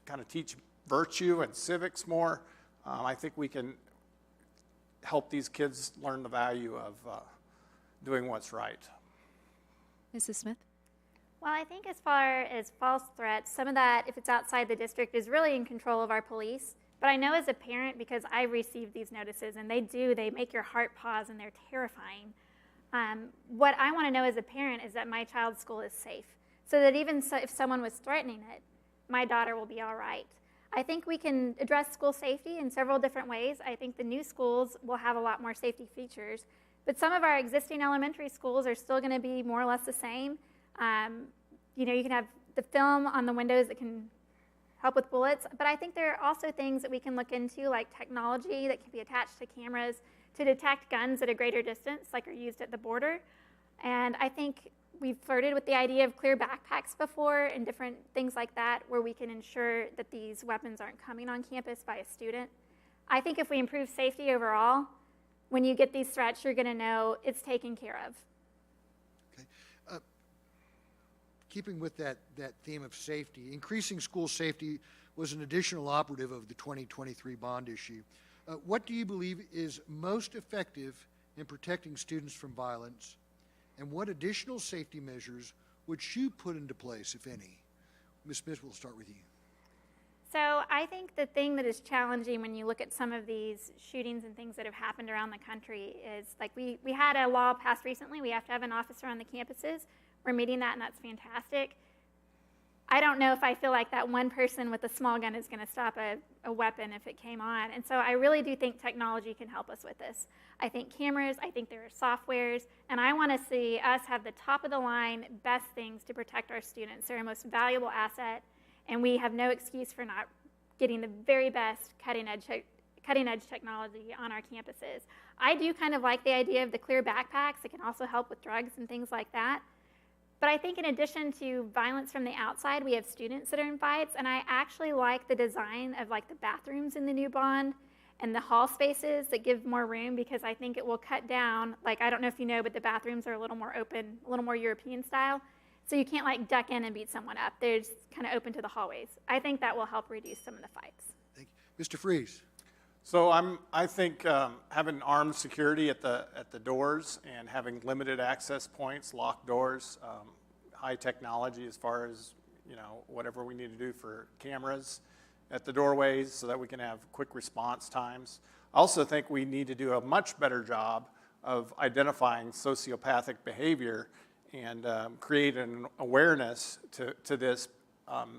kind of teach virtue and civics more, I think we can help these kids learn the value of doing what's right.
Mrs. Smith?
Well, I think as far as false threats, some of that, if it's outside the district, is really in control of our police. But I know as a parent, because I received these notices, and they make your heart pause, and they're terrifying. What I want to know as a parent is that my child's school is safe, so that even if someone was threatening it, my daughter will be all right. I think we can address school safety in several different ways. I think the new schools will have a lot more safety features, but some of our existing elementary schools are still going to be more or less the same. You know, you can have the film on the windows that can help with bullets, but I think there are also things that we can look into, like technology that can be attached to cameras to detect guns at a greater distance, like are used at the border. And I think we've flirted with the idea of clear backpacks before and different things like that, where we can ensure that these weapons aren't coming on campus by a student. I think if we improve safety overall, when you get these threats, you're going to know it's taken care of.
Okay. Keeping with that theme of safety, increasing school safety was an additional operative of the 2023 bond issue. What do you believe is most effective in protecting students from violence, and what additional safety measures would you put into place, if any? Ms. Smith, we'll start with you.
So I think the thing that is challenging when you look at some of these shootings and things that have happened around the country is, like, we had a law passed recently. We have to have an officer on the campuses. We're meeting that, and that's fantastic. I don't know if I feel like that one person with a small gun is going to stop a weapon if it came on. And so I really do think technology can help us with this. I think cameras, I think there are softwares, and I want to see us have the top of the line, best things to protect our students. They're our most valuable asset, and we have no excuse for not getting the very best cutting edge technology on our campuses. I do kind of like the idea of the clear backpacks. It can also help with drugs and things like that. But I think in addition to violence from the outside, we have students that are in fights, and I actually like the design of, like, the bathrooms in the new bond and the hall spaces that give more room, because I think it will cut down, like, I don't know if you know, but the bathrooms are a little more open, a little more European style. So you can't, like, duck in and beat someone up. They're just kind of open to the hallways. I think that will help reduce some of the fights.
Thank you. Mr. Freeze.
So I think having armed security at the doors and having limited access points, locked doors, high technology as far as, you know, whatever we need to do for cameras at the doorways so that we can have quick response times. I also think we need to do a much better job of identifying sociopathic behavior and create an awareness to this.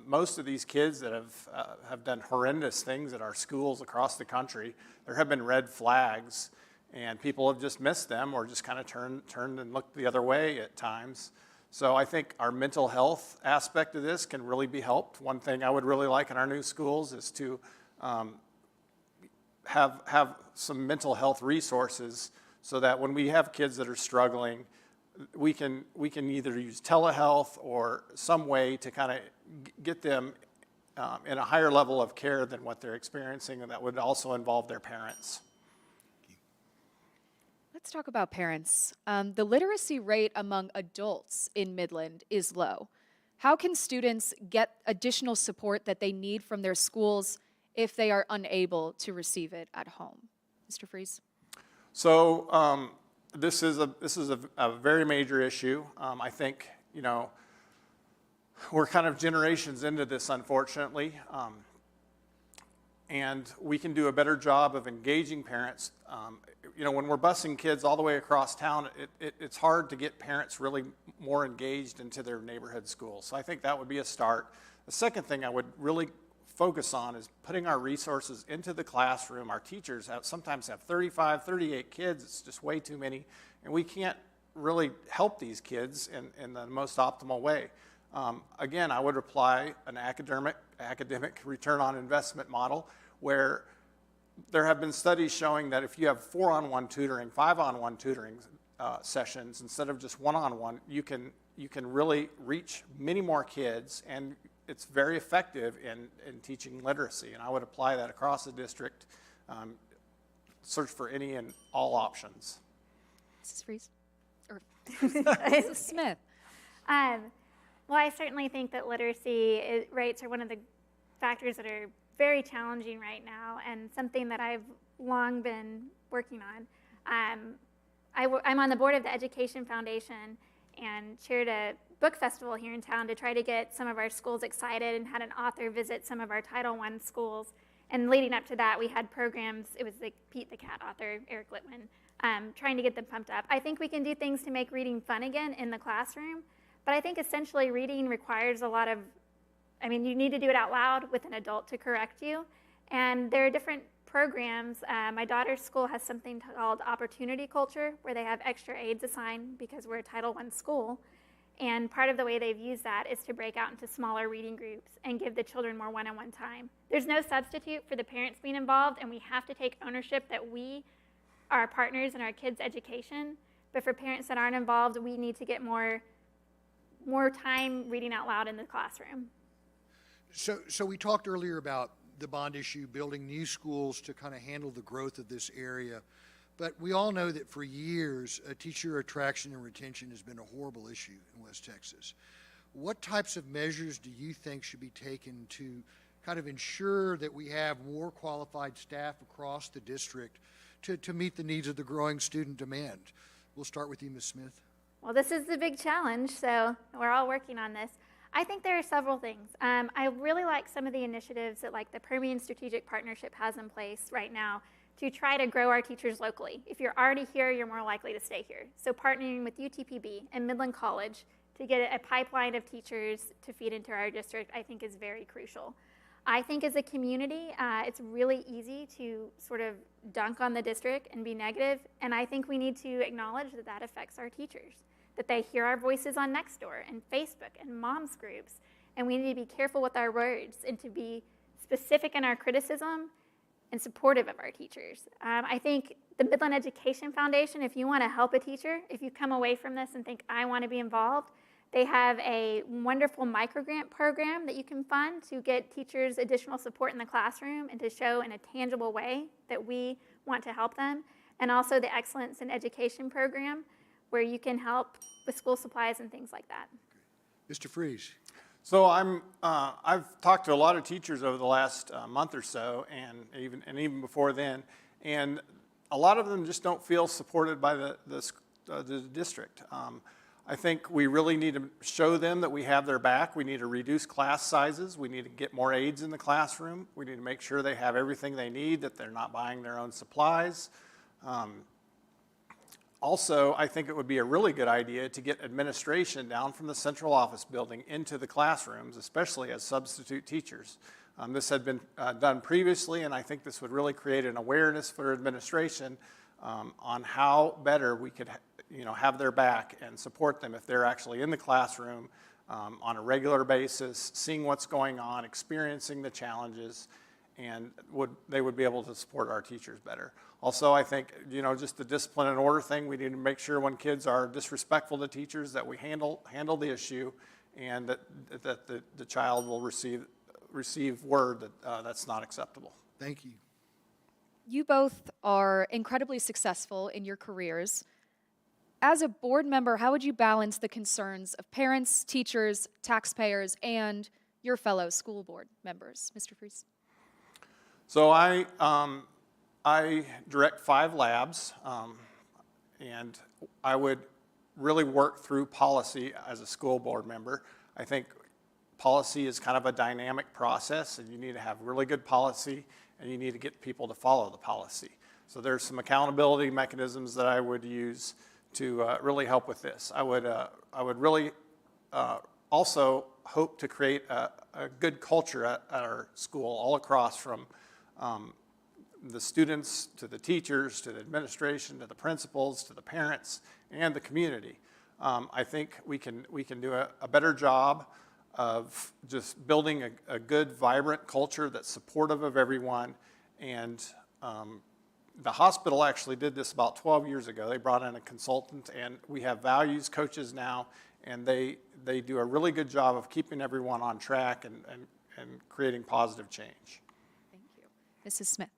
Most of these kids that have done horrendous things at our schools across the country, there have been red flags, and people have just missed them or just kind of turned and looked the other way at times. So I think our mental health aspect of this can really be helped. One thing I would really like in our new schools is to have some mental health resources so that when we have kids that are struggling, we can either use telehealth or some way to kind of get them in a higher level of care than what they're experiencing, and that would also involve their parents.
Let's talk about parents. The literacy rate among adults in Midland is low. How can students get additional support that they need from their schools if they are unable to receive it at home? Mr. Freeze?
So this is a very major issue. I think, you know, we're kind of generations into this, unfortunately, and we can do a better job of engaging parents. You know, when we're busing kids all the way across town, it's hard to get parents really more engaged into their neighborhood schools. So I think that would be a start. The second thing I would really focus on is putting our resources into the classroom. Our teachers sometimes have 35, 38 kids. It's just way too many, and we can't really help these kids in the most optimal way. Again, I would apply an academic return on investment model where there have been studies showing that if you have 4-on-1 tutoring, 5-on-1 tutoring sessions instead of just 1-on-1, you can really reach many more kids, and it's very effective in teaching literacy. And I would apply that across the district. Search for any and all options.
Mrs. Freeze? Or Mrs. Smith?
Well, I certainly think that literacy rates are one of the factors that are very challenging right now, and something that I've long been working on. I'm on the board of the Education Foundation and chaired a book festival here in town to try to get some of our schools excited, and had an author visit some of our Title I schools. And leading up to that, we had programs. It was the Pete the Cat author, Eric Litwin, trying to get them pumped up. I think we can do things to make reading fun again in the classroom, but I think essentially reading requires a lot of, you need to do it out loud with an adult to correct you. And there are different programs. My daughter's school has something called Opportunity Culture, where they have extra aides assigned because we're a Title I school. And part of the way they've used that is to break out into smaller reading groups and give the children more one-on-one time. There's no substitute for the parents being involved, and we have to take ownership that we are partners in our kids' education. But for parents that aren't involved, we need to get more time reading out loud in the classroom.
So we talked earlier about the bond issue, building new schools to kind of handle the growth of this area. But we all know that for years, teacher attraction and retention has been a horrible issue in West Texas. What types of measures do you think should be taken to kind of ensure that we have more qualified staff across the district to meet the needs of the growing student demand? We'll start with you, Ms. Smith.
Well, this is the big challenge, so we're all working on this. I think there are several things. I really like some of the initiatives that like the Permian Strategic Partnership has in place right now to try to grow our teachers locally. If you're already here, you're more likely to stay here. So partnering with UTPB and Midland College to get a pipeline of teachers to feed into our district, I think is very crucial. I think as a community, it's really easy to sort of dunk on the district and be negative, and I think we need to acknowledge that that affects our teachers, that they hear our voices on Nextdoor and Facebook and moms groups, and we need to be careful with our words and to be specific in our criticism and supportive of our teachers. I think the Midland Education Foundation, if you want to help a teacher, if you come away from this and think, I want to be involved, they have a wonderful microgrant program that you can fund to get teachers additional support in the classroom and to show in a tangible way that we want to help them. And also the Excellence in Education program, where you can help with school supplies and things like that.
Mr. Freeze.
So I've talked to a lot of teachers over the last month or so, and even before then, and a lot of them just don't feel supported by the district. I think we really need to show them that we have their back. We need to reduce class sizes. We need to get more aides in the classroom. We need to make sure they have everything they need, that they're not buying their own supplies. Also, I think it would be a really good idea to get administration down from the central office building into the classrooms, especially as substitute teachers. This had been done previously, and I think this would really create an awareness for administration on how better we could have their back and support them if they're actually in the classroom on a regular basis, seeing what's going on, experiencing the challenges, and they would be able to support our teachers better. Also, I think, just the discipline and order thing, we need to make sure when kids are disrespectful to teachers that we handle the issue, and that the child will receive word that that's not acceptable.
Thank you.
You both are incredibly successful in your careers. As a board member, how would you balance the concerns of parents, teachers, taxpayers, and your fellow school board members? Mr. Freese.
So I direct 5 labs, and I would really work through policy as a school board member. I think policy is kind of a dynamic process, and you need to have really good policy, and you need to get people to follow the policy. So there's some accountability mechanisms that I would use to really help with this. I would really also hope to create a good culture at our school all across, from the students to the teachers to the administration to the principals to the parents and the community. I think we can do a better job of just building a good, vibrant culture that's supportive of everyone. And the hospital actually did this about 12 years ago. They brought in a consultant, and we have values coaches now, and they do a really good job of keeping everyone on track and creating positive change.
Thank you. Mrs. Smith.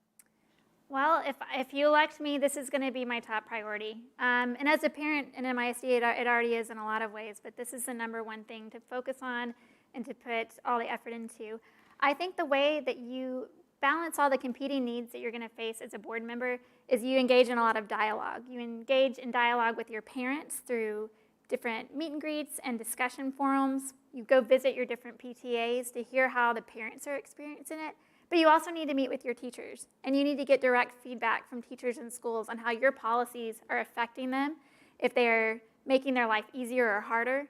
Well, if you elect me, this is going to be my top priority. And as a parent in MISD, it already is in a lot of ways, but this is the #1 thing to focus on and to put all the effort into. I think the way that you balance all the competing needs that you're going to face as a board member is you engage in a lot of dialogue. You engage in dialogue with your parents through different meet and greets and discussion forums. You go visit your different PTAs to hear how the parents are experiencing it. But you also need to meet with your teachers, and you need to get direct feedback from teachers in schools on how your policies are affecting them, if they're making their life easier or harder.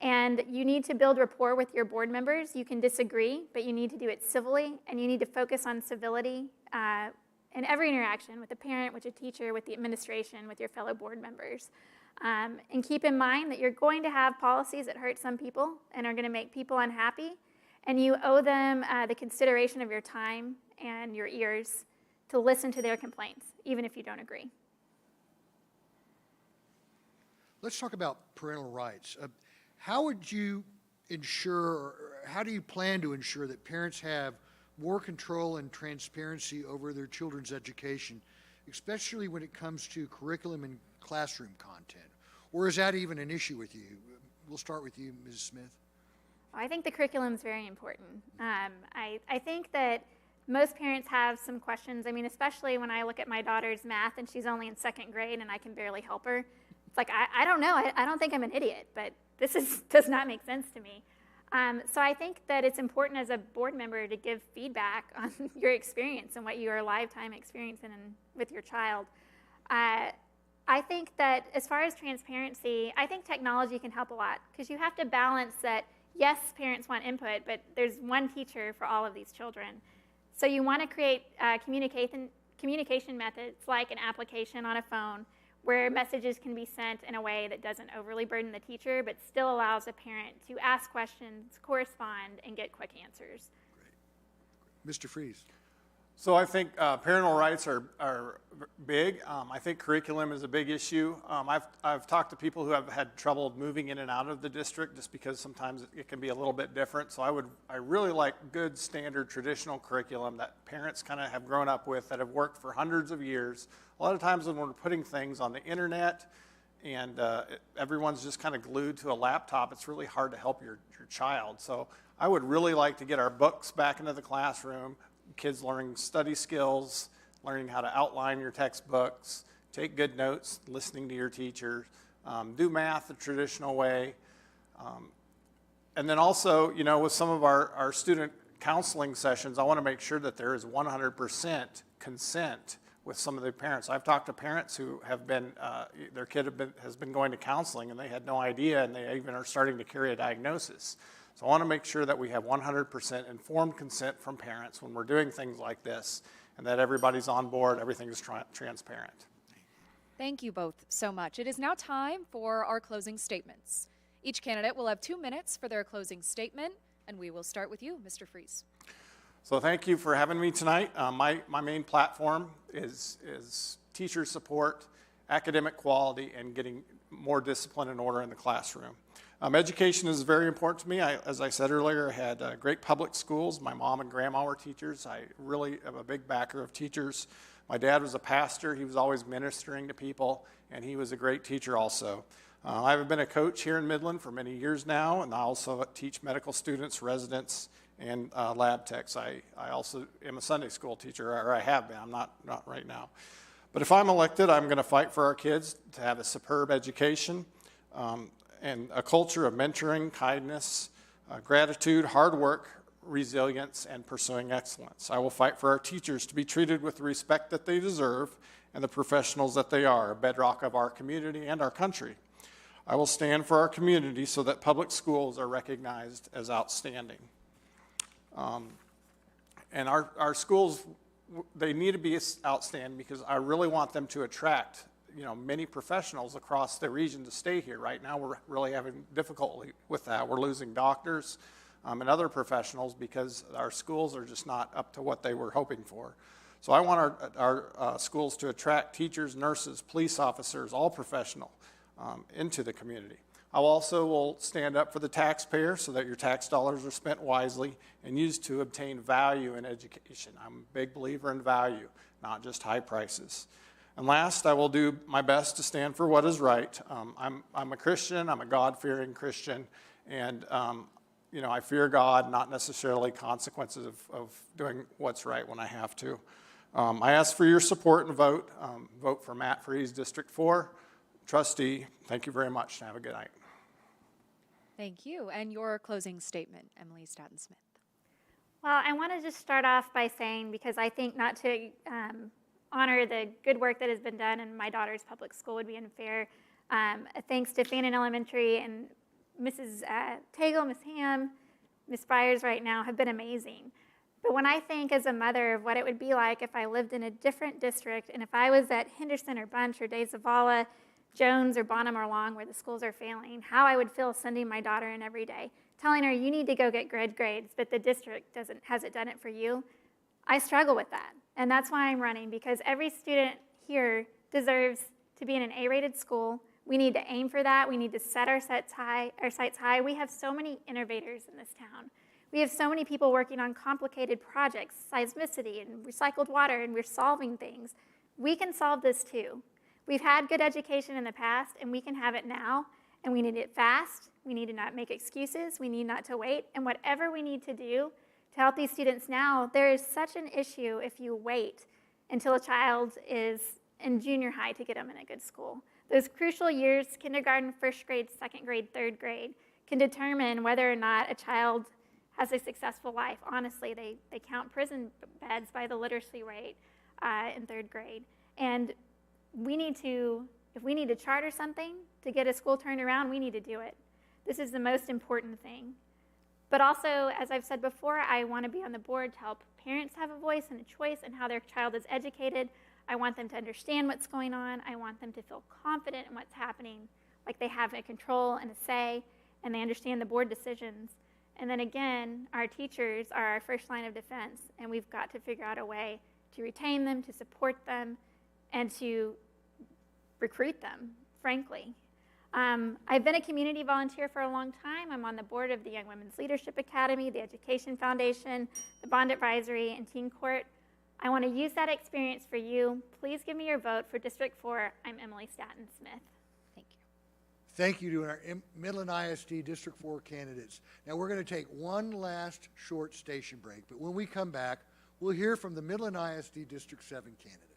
And you need to build rapport with your board members. You can disagree, but you need to do it civilly, and you need to focus on civility in every interaction with a parent, with a teacher, with the administration, with your fellow board members. And keep in mind that you're going to have policies that hurt some people and are going to make people unhappy. And you owe them the consideration of your time and your ears to listen to their complaints, even if you don't agree.
Let's talk about parental rights. How would you ensure, or how do you plan to ensure that parents have more control and transparency over their children's education, especially when it comes to curriculum and classroom content? Or is that even an issue with you? We'll start with you, Ms. Smith.
I think the curriculum is very important. I think that most parents have some questions. I mean, especially when I look at my daughter's math and she's only in 2nd grade and I can barely help her. It's like, I don't know. I don't think I'm an idiot, but does not make sense to me. So I think that it's important as a board member to give feedback on your experience and what you are lifetime experiencing with your child. I think that as far as transparency, I think technology can help a lot because you have to balance that, yes, parents want input, but there's one teacher for all of these children. So you want to create communication methods like an application on a phone where messages can be sent in a way that doesn't overly burden the teacher, but still allows a parent to ask questions, correspond, and get quick answers.
Great. Mr. Freeze.
So I think parental rights are big. I think curriculum is a big issue. I've talked to people who have had trouble moving in and out of the district just because sometimes it can be a little bit different. So I really like good standard traditional curriculum that parents kind of have grown up with that have worked for hundreds of years. A lot of times when we're putting things on the internet and everyone's just kind of glued to a laptop, it's really hard to help your child. So I would really like to get our books back into the classroom, kids learning study skills, learning how to outline your textbooks, take good notes, listening to your teacher, do math the traditional way. And then also, you know, with some of our student counseling sessions, I want to make sure that there is 100% consent with some of the parents. I've talked to parents who have been, their kid has been going to counseling and they had no idea, and they even are starting to carry a diagnosis. So I want to make sure that we have 100% informed consent from parents when we're doing things like this, and that everybody's on board, everything is transparent.
Thank you both so much. It is now time for our closing statements. Each candidate will have 2 minutes for their closing statement, and we will start with you, Mr. Freeze.
So thank you for having me tonight. My main platform is teacher support, academic quality, and getting more discipline and order in the classroom. Education is very important to me. As I said earlier, I had great public schools. My mom and grandma were teachers. I really am a big backer of teachers. My dad was a pastor. He was always ministering to people, and he was a great teacher also. I've been a coach here in Midland for many years now, and I also teach medical students, residents, and lab techs. I also am a Sunday school teacher, or I have been. I'm not right now. But if I'm elected, I'm going to fight for our kids to have a superb education, and a culture of mentoring, kindness, gratitude, hard work, resilience, and pursuing excellence. I will fight for our teachers to be treated with the respect that they deserve and the professionals that they are, a bedrock of our community and our country. I will stand for our community so that public schools are recognized as outstanding. And our schools, they need to be outstanding because I really want them to attract many professionals across the region to stay here. Right now, we're really having difficulty with that. We're losing doctors and other professionals because our schools are just not up to what they were hoping for. So I want our schools to attract teachers, nurses, police officers, all professional into the community. I also will stand up for the taxpayer so that your tax dollars are spent wisely and used to obtain value in education. I'm a big believer in value, not just high prices. And last, I will do my best to stand for what is right. I'm a Christian, I'm a God-fearing Christian, and I fear God, not necessarily consequences of doing what's right when I have to. I ask for your support and vote. Vote for Matt Freeze, District 4. Trustee, thank you very much, and have a good night.
Thank you. And your closing statement, Emily Staton-Smith.
Well, I want to just start off by saying, because I think not to honor the good work that has been done in my daughter's public school would be unfair. Thanks to Fannin Elementary and Mrs. Tagle, Miss Ham, Miss Byers right now have been amazing. But when I think as a mother of what it would be like if I lived in a different district and if I was at Henderson or Bunch or De Zavala, Jones or Bonham or Long where the schools are failing, how I would feel sending my daughter in every day, telling her you need to go get good grades, but the district hasn't done it for you. I struggle with that. And that's why I'm running, because every student here deserves to be in an A-rated school. We need to aim for that. We need to set our sights high. We have so many innovators in this town. We have so many people working on complicated projects, seismicity and recycled water, and we're solving things. We can solve this too. We've had good education in the past, and we can have it now, and we need it fast. We need to not make excuses. We need not to wait. And whatever we need to do to help these students now, there is such an issue if you wait until a child is in junior high to get them in a good school. Those crucial years, kindergarten, first grade, second grade, third grade, can determine whether or not a child has a successful life. Honestly, they count prison beds by the literacy rate in third grade. And we need to, if we need to charter something to get a school turned around, we need to do it. This is the most important thing. But also, as I've said before, I want to be on the board to help parents have a voice and a choice in how their child is educated. I want them to understand what's going on. I want them to feel confident in what's happening, like they have a control and a say, and they understand the board decisions. And then again, our teachers are our first line of defense, and we've got to figure out a way to retain them, to support them, and to recruit them, frankly. I've been a community volunteer for a long time. I'm on the board of the Young Women's Leadership Academy, the Education Foundation, the Bond Advisory, and Teen Court. I want to use that experience for you. Please give me your vote for District 4. I'm Emily Staton Smith. Thank you.
Thank you to our Midland ISD District 4 candidates. Now we're going to take one last short station break, but when we come back, we'll hear from the Midland ISD District 7 candidates.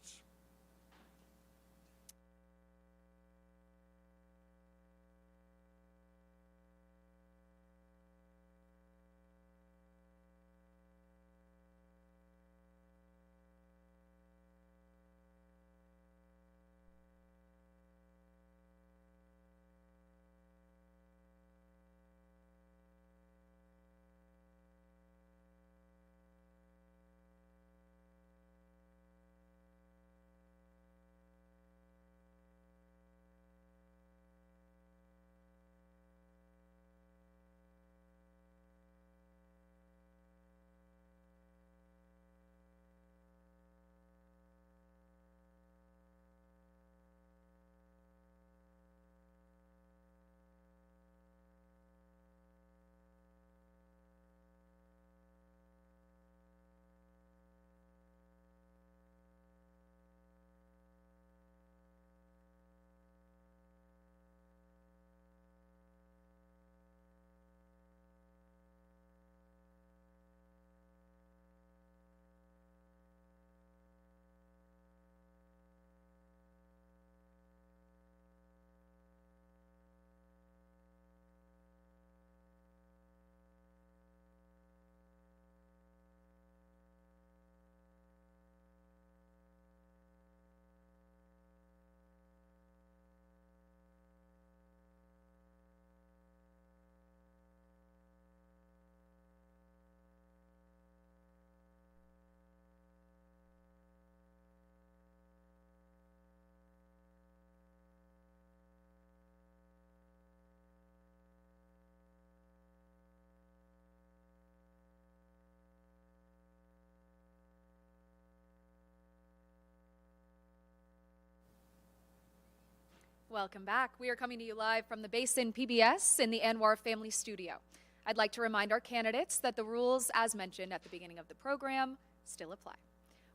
Welcome back. We are coming to you live from the Basin PBS in the Anwar Family Studio. I'd like to remind our candidates that the rules, as mentioned at the beginning of the program, still apply.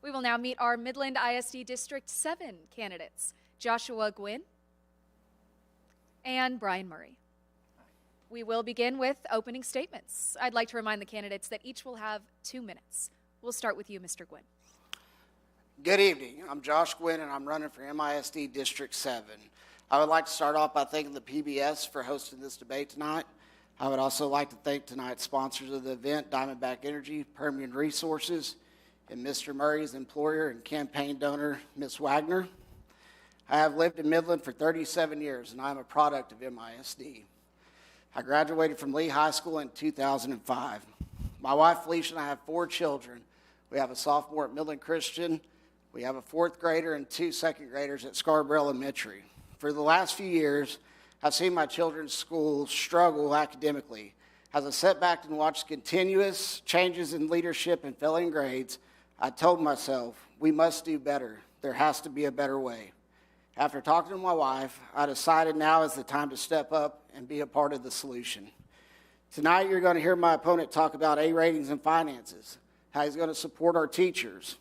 We will now meet our Midland ISD District 7 candidates, Joshua Gwynn and Brian Murray. We will begin with opening statements. I'd like to remind the candidates that each will have 2 minutes. We'll start with you, Mr. Gwynn.
Good evening. I'm Josh Gwynn, and I'm running for MISD District 7. I would like to start off by thanking the PBS for hosting this debate tonight. I would also like to thank tonight's sponsors of the event, Diamondback Energy, Permian Resources, and Mr. Murray's employer and campaign donor, Ms. Wagner. I have lived in Midland for 37 years, and I am a product of MISD. I graduated from Lee High School in 2005. My wife, Felicia, and I have 4 children. We have a sophomore at Midland Christian. We have a 4th grader and 2 second graders at Scarborough Elementary. For the last few years, I've seen my children's schools struggle academically. As I sat back and watched continuous changes in leadership and failing grades, I told myself, we must do better. There has to be a better way. After talking to my wife, I decided now is the time to step up and be a part of the solution. Tonight, you're going to hear my opponent talk about A ratings and finances, how he's going to support our teachers,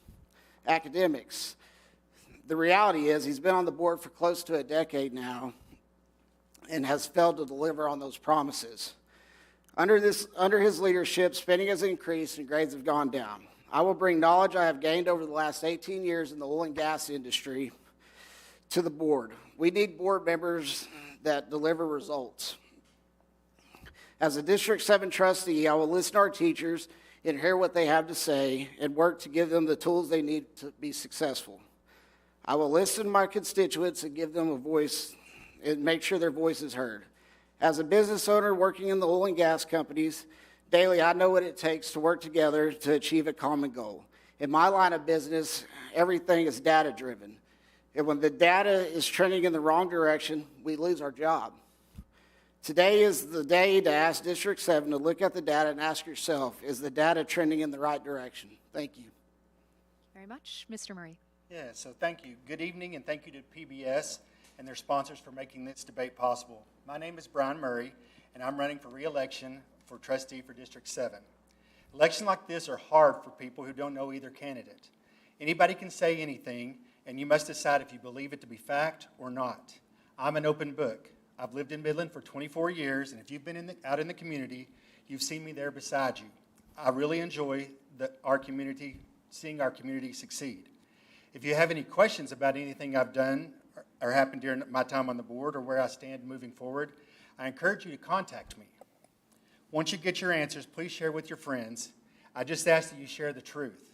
academics. The reality is he's been on the board for close to a decade now and has failed to deliver on those promises. Under his leadership, spending has increased and grades have gone down. I will bring knowledge I have gained over the last 18 years in the oil and gas industry to the board. We need board members that deliver results. As a District 7 trustee, I will listen to our teachers and hear what they have to say and work to give them the tools they need to be successful. I will listen to my constituents and give them a voice and make sure their voice is heard. As a business owner working in the oil and gas companies, daily I know what it takes to work together to achieve a common goal. In my line of business, everything is data-driven. And when the data is trending in the wrong direction, we lose our job. Today is the day to ask District 7 to look at the data and ask yourself, is the data trending in the right direction? Thank you.
Very much. Mr. Murray.
Yeah, so thank you. Good evening, and thank you to PBS and their sponsors for making this debate possible. My name is Brian Murray, and I'm running for re-election for trustee for District 7. Elections like this are hard for people who don't know either candidate. Anybody can say anything, and you must decide if you believe it to be fact or not. I'm an open book. I've lived in Midland for 24 years, and if you've been out in the community, you've seen me there beside you. I really enjoy seeing our community succeed. If you have any questions about anything I've done or happened during my time on the board or where I stand moving forward, I encourage you to contact me. Once you get your answers, please share with your friends. I just ask that you share the truth.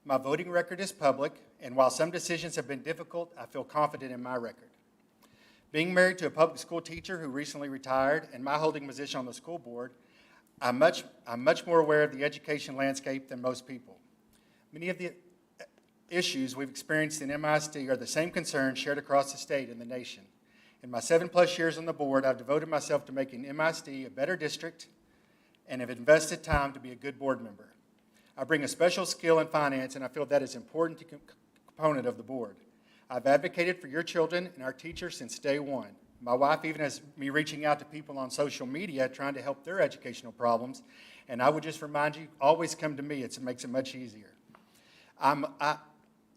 My voting record is public, and while some decisions have been difficult, I feel confident in my record. Being married to a public school teacher who recently retired and my holding a position on the school board, I'm much more aware of the education landscape than most people. Many of the issues we've experienced in MISD are the same concerns shared across the state and the nation. In my 7+ years on the board, I've devoted myself to making MISD a better district and have invested time to be a good board member. I bring a special skill in finance, and I feel that is an important component of the board. I've advocated for your children and our teachers since day one. My wife even has me reaching out to people on social media trying to help their educational problems, and I would just remind you, always come to me. It makes it much easier. I'm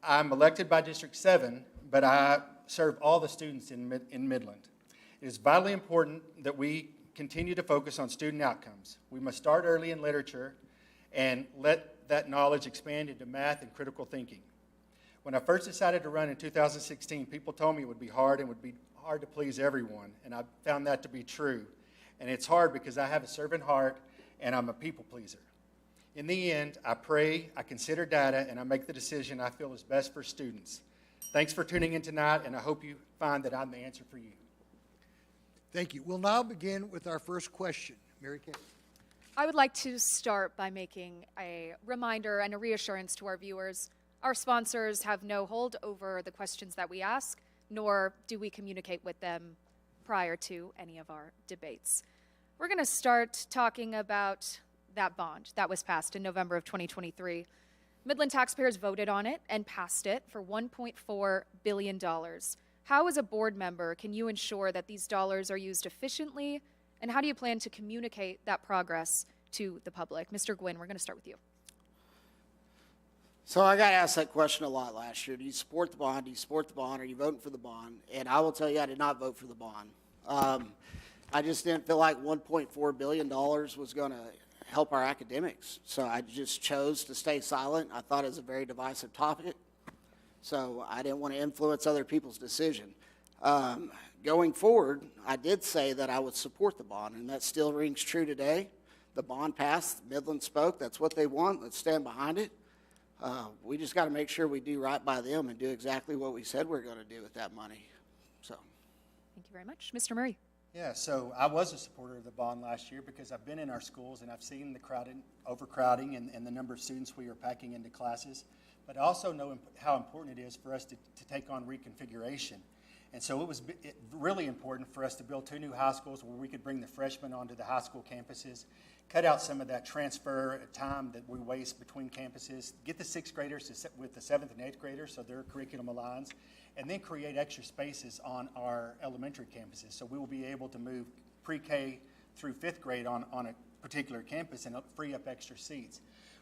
elected by District 7, but I serve all the students in Midland. It is vitally important that we continue to focus on student outcomes. We must start early in literature and let that knowledge expand into math and critical thinking. When I first decided to run in 2016, people told me it would be hard and would be hard to please everyone, and I found that to be true. And it's hard because I have a servant heart and I'm a people pleaser. In the end, I pray, I consider data, and I make the decision I feel is best for students. Thanks for tuning in tonight, and I hope you find that I'm the answer for you.
Thank you. We'll now begin with our first question. Mary Kay.
I would like to start by making a reminder and a reassurance to our viewers. Our sponsors have no hold over the questions that we ask, nor do we communicate with them prior to any of our debates. We're going to start talking about that bond that was passed in November of 2023. Midland taxpayers voted on it and passed it for $1.4 billion. How, as a board member, can you ensure that these dollars are used efficiently, and how do you plan to communicate that progress to the public? Mr. Gwynn, we're going to start with you.
So I got asked that question a lot last year. Do you support the bond? Do you support the bond? Are you voting for the bond? And I will tell you I did not vote for the bond. I just didn't feel like $1.4 billion was going to help our academics. So I just chose to stay silent. I thought it was a very divisive topic. So I didn't want to influence other people's decision. Going forward, I did say that I would support the bond, and that still rings true today. The bond passed. Midland spoke. That's what they want. Let's stand behind it. We just got to make sure we do right by them and do exactly what we said we're going to do with that money. So,
thank you very much. Mr. Murray.
Yeah, so I was a supporter of the bond last year because I've been in our schools and I've seen the overcrowding and the number of students we are packing into classes. But I also know how important it is for us to take on reconfiguration. And so it was really important for us to build 2 new high schools where we could bring the freshmen onto the high school campuses, cut out some of that transfer time that we waste between campuses, get the 6th graders to sit with the 7th and 8th graders so their curriculum aligns, and then create extra spaces on our elementary campuses. So we will be able to move pre-K through 5th grade on particular campus and free up extra seats,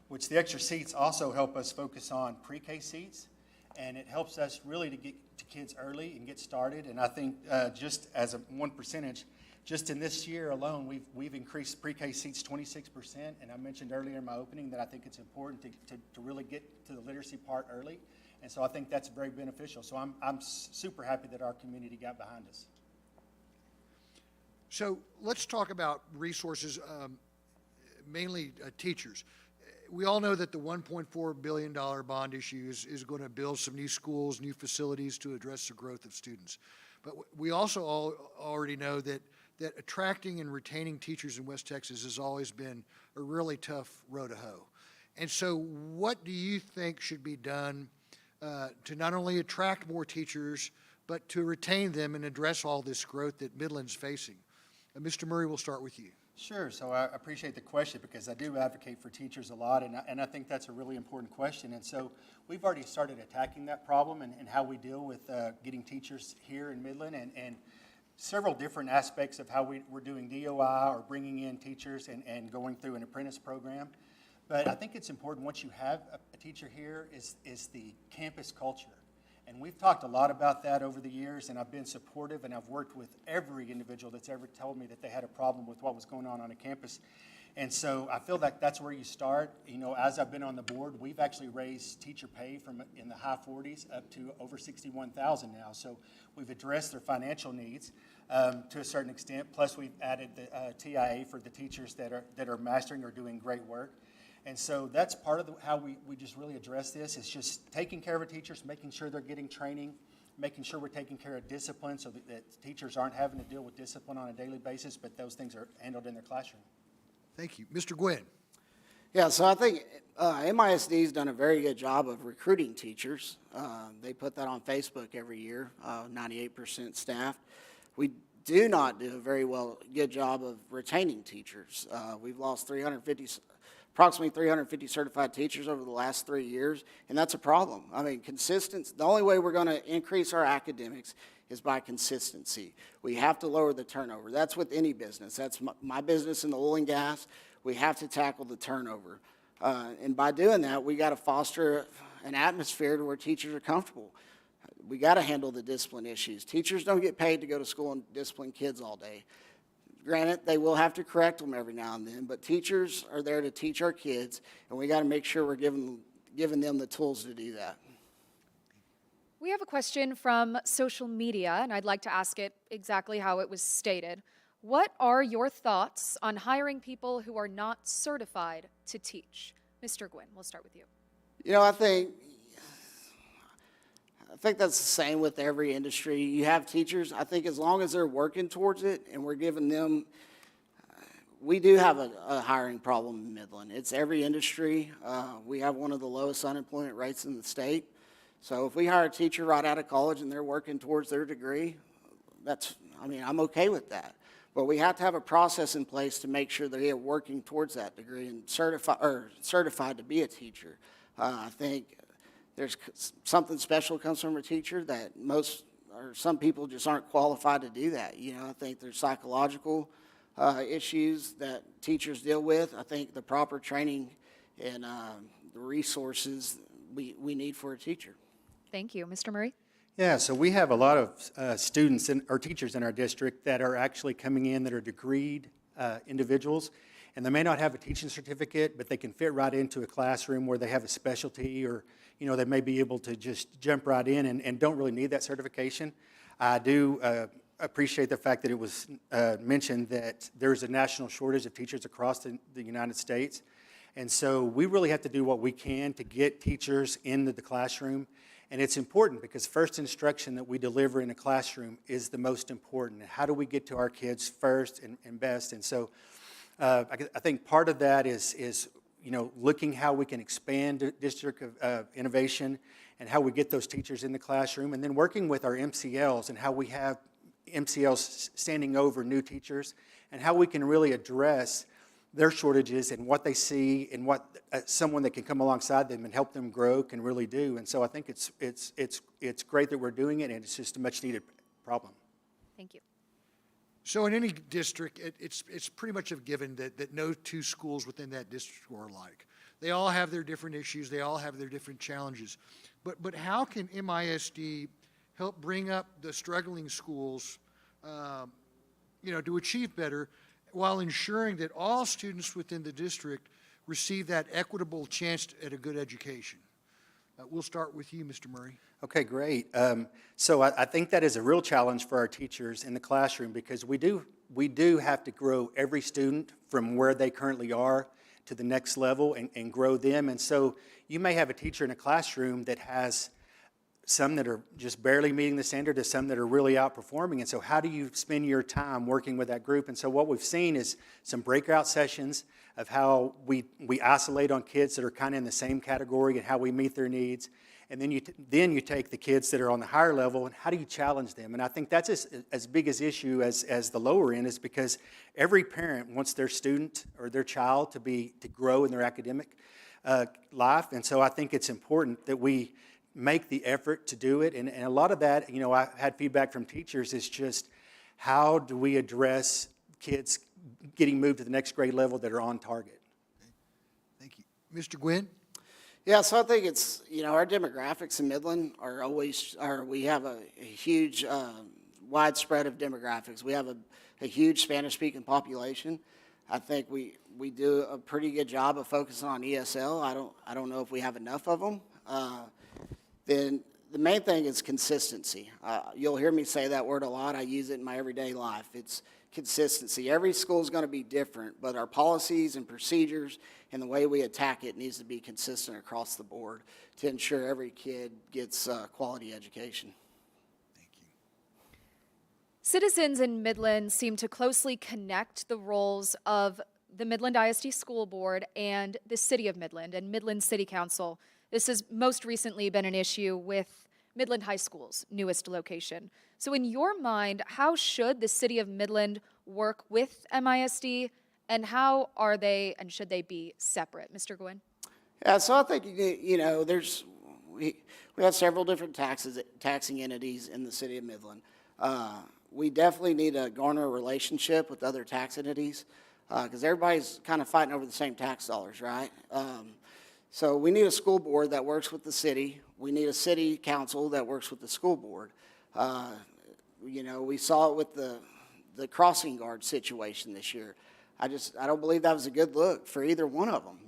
which the extra seats also help us focus on pre-K seats, and it helps us really to get to kids early and get started. And I think just as one percentage, just in this year alone, we've increased pre-K seats 26%, and I mentioned earlier in my opening that I think it's important to really get to the literacy part early, and so I think that's very beneficial. So I'm super happy that our community got behind us.
So let's talk about resources, mainly teachers. We all know that the $1.4 billion bond issue is going to build some new schools, new facilities to address the growth of students. But we also already know that attracting and retaining teachers in West Texas has always been a really tough row to hoe. And so what do you think should be done to not only attract more teachers, but to retain them and address all this growth that Midland's facing? Mr. Murray, we'll start with you.
Sure. So I appreciate the question because I do advocate for teachers a lot, and I think that's a really important question. And so we've already started attacking that problem and how we deal with getting teachers here in Midland, and several different aspects of how we're doing DOI or bringing in teachers and going through an apprentice program. But I think it's important once you have a teacher here is the campus culture. And we've talked a lot about that over the years, and I've been supportive, and I've worked with every individual that's ever told me that they had a problem with what was going on a campus. And so I feel like that's where you start. You know, as I've been on the board, we've actually raised teacher pay from in the high 40s up to over $61,000 now. So we've addressed their financial needs to a certain extent. Plus, we've added the TIA for the teachers that are mastering or doing great work. And so that's part of how we just really address this. It's just taking care of our teachers, making sure they're getting training, making sure we're taking care of discipline so that teachers aren't having to deal with discipline on a daily basis, but those things are handled in their classroom. Thank you.
Mr. Gwynn.
Yeah, so I think MISD's done a very good job of recruiting teachers. They put that on Facebook every year, 98% staffed. We do not do a very good job of retaining teachers. We've lost approximately 350 certified teachers over the last 3 years, and that's a problem. I mean, consistency, the only way we're going to increase our academics is by consistency. We have to lower the turnover. That's with any business. That's my business in the oil and gas. We have to tackle the turnover. And by doing that, we got to foster an atmosphere to where teachers are comfortable. We got to handle the discipline issues. Teachers don't get paid to go to school and discipline kids all day. Granted, they will have to correct them every now and then, but teachers are there to teach our kids, and we got to make sure we're giving them the tools to do that.
We have a question from social media, and I'd like to ask it exactly how it was stated. What are your thoughts on hiring people who are not certified to teach? Mr. Gwynn, we'll start with you.
You know, I think that's the same with every industry. You have teachers, I think as long as they're working towards it and we're giving them, we do have a hiring problem in Midland. It's every industry. We have one of the lowest unemployment rates in the state. So if we hire a teacher right out of college and they're working towards their degree, I'm okay with that. But we have to have a process in place to make sure that they are working towards that degree and certified to be a teacher. I think there's something special comes from a teacher that some people just aren't qualified to do that. You know, I think there's psychological issues that teachers deal with. I think the proper training and the resources we need for a teacher.
Thank you. Mr. Murray?
Yeah, so we have a lot of students or teachers in our district that are actually coming in that are degreed individuals, and they may not have a teaching certificate, but they can fit right into a classroom where they have a specialty, or they may be able to just jump right in and don't really need that certification. I do appreciate the fact that it was mentioned that there's a national shortage of teachers across the United States, and so we really have to do what we can to get teachers into the classroom. And it's important because first instruction that we deliver in a classroom is the most important. How do we get to our kids first and best? And so I think part of that is looking how we can expand district of innovation and how we get those teachers in the classroom, and then working with our MCLs and how we have MCLs standing over new teachers and how we can really address their shortages and what they see and what someone that can come alongside them and help them grow can really do. And so I think it's great that we're doing it, and it's just a much needed problem.
Thank you.
So in any district, it's pretty much a given that no two schools within that district are alike. They all have their different issues. They all have their different challenges. But how can MISD help bring up the struggling schools, to achieve better while ensuring that all students within the district receive that equitable chance at a good education? We'll start with you, Mr. Murray.
Okay, great. So I think that is a real challenge for our teachers in the classroom because we do have to grow every student from where they currently are to the next level and grow them. And so you may have a teacher in a classroom that has some that are just barely meeting the standard to some that are really outperforming. And so how do you spend your time working with that group? And so what we've seen is some breakout sessions of how we isolate on kids that are kind of in the same category and how we meet their needs. And then you take the kids that are on the higher level and how do you challenge them? And I think that's as big an issue as the lower end is because every parent wants their student or their child to grow in their academic life. And so I think it's important that we make the effort to do it. And a lot of that, I had feedback from teachers is just how do we address kids getting moved to the next grade level that are on target?
Thank you. Mr. Gwynn?
Yeah, so I think it's, our demographics in Midland we have a huge widespread of demographics. We have a huge Spanish-speaking population. I think we do a pretty good job of focusing on ESL. I don't know if we have enough of them. Then the main thing is consistency. You'll hear me say that word a lot. I use it in my everyday life. It's consistency. Every school is going to be different, but our policies and procedures and the way we attack it needs to be consistent across the board to ensure every kid gets quality education.
Thank you.
Citizens in Midland seem to closely connect the roles of the Midland ISD School Board and the City of Midland and Midland City Council. This has most recently been an issue with Midland High School's newest location. So in your mind, how should the City of Midland work with MISD, and how are they and should they be separate? Mr. Gwynn?
Yeah, so I think, we have several different taxing entities in the City of Midland. We definitely need to garner a relationship with other tax entities because everybody's kind of fighting over the same tax dollars, right? So we need a school board that works with the city. We need a city council that works with the school board. We saw it with the crossing guard situation this year. I don't believe that was a good look for either one of them.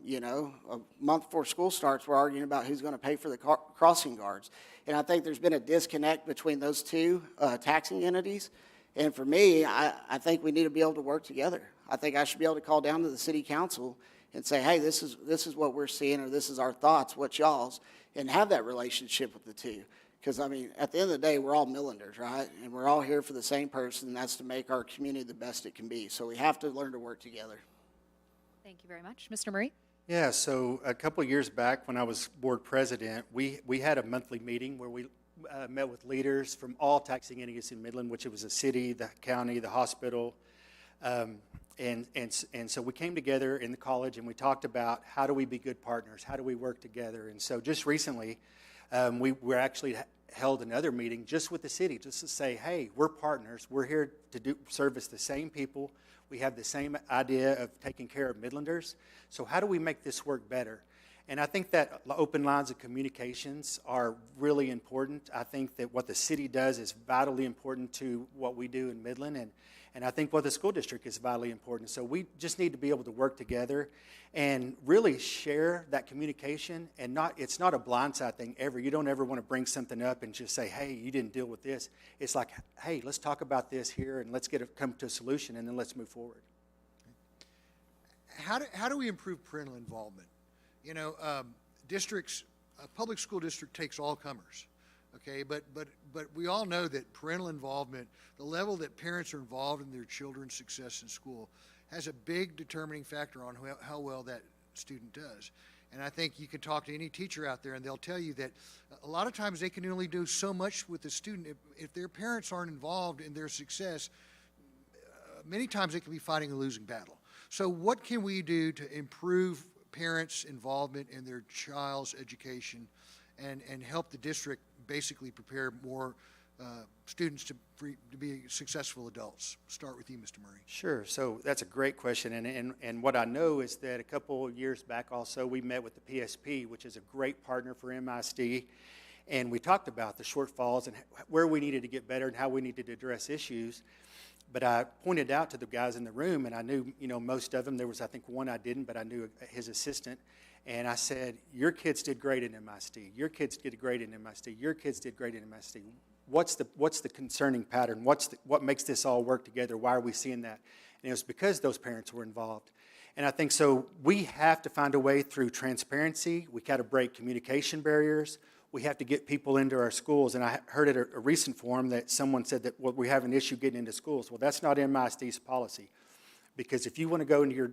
A month before school starts, we're arguing about who's going to pay for the crossing guards. And I think there's been a disconnect between those two taxing entities. And for me, I think we need to be able to work together. I think I should be able to call down to the city council and say, hey, this is what we're seeing, or this is our thoughts, what's y'all's, and have that relationship with the two. Because, at the end of the day, we're all Midlanders, right? And we're all here for the same person, and that's to make our community the best it can be. So we have to learn to work together.
Thank you very much. Mr. Murray?
Yeah, so a couple of years back when I was board president, we had a monthly meeting where we met with leaders from all taxing entities in Midland, which it was the city, the county, the hospital. And so we came together in the college and we talked about how do we be good partners, how do we work together. And so just recently, we actually held another meeting just with the city, just to say, hey, we're partners. We're here to service the same people. We have the same idea of taking care of Midlanders. So how do we make this work better? And I think that open lines of communications are really important. I think that what the city does is vitally important to what we do in Midland, and I think what the school district is vitally important. So we just need to be able to work together and really share that communication, and it's not a blindside thing ever. You don't ever want to bring something up and just say, hey, you didn't deal with this. It's like, hey, let's talk about this here and let's come to a solution and then let's move forward.
How do we improve parental involvement? Districts, a public school district takes all comers, okay? But we all know that parental involvement, the level that parents are involved in their children's success in school, has a big determining factor on how well that student does. And I think you can talk to any teacher out there and they'll tell you that a lot of times they can only do so much with the student if their parents aren't involved in their success. Many times they can be fighting a losing battle. So what can we do to improve parents' involvement in their child's education and help the district basically prepare more students to be successful adults? Start with you, Mr. Murray.
Sure. So that's a great question. And what I know is that a couple of years back also, we met with the PSP, which is a great partner for MISD. And we talked about the shortfalls and where we needed to get better and how we needed to address issues. But I pointed out to the guys in the room, and I knew, most of them. There was, I think, one I didn't, but I knew his assistant. And I said, your kids did great in MISD. Your kids did great in MISD. Your kids did great in MISD. What's the concerning pattern? What makes this all work together? Why are we seeing that? And it was because those parents were involved. And I think so we have to find a way through transparency. We got to break communication barriers. We have to get people into our schools. And I heard at a recent forum that someone said that, we have an issue getting into schools. Well, that's not MISD's policy. Because if you want to go into your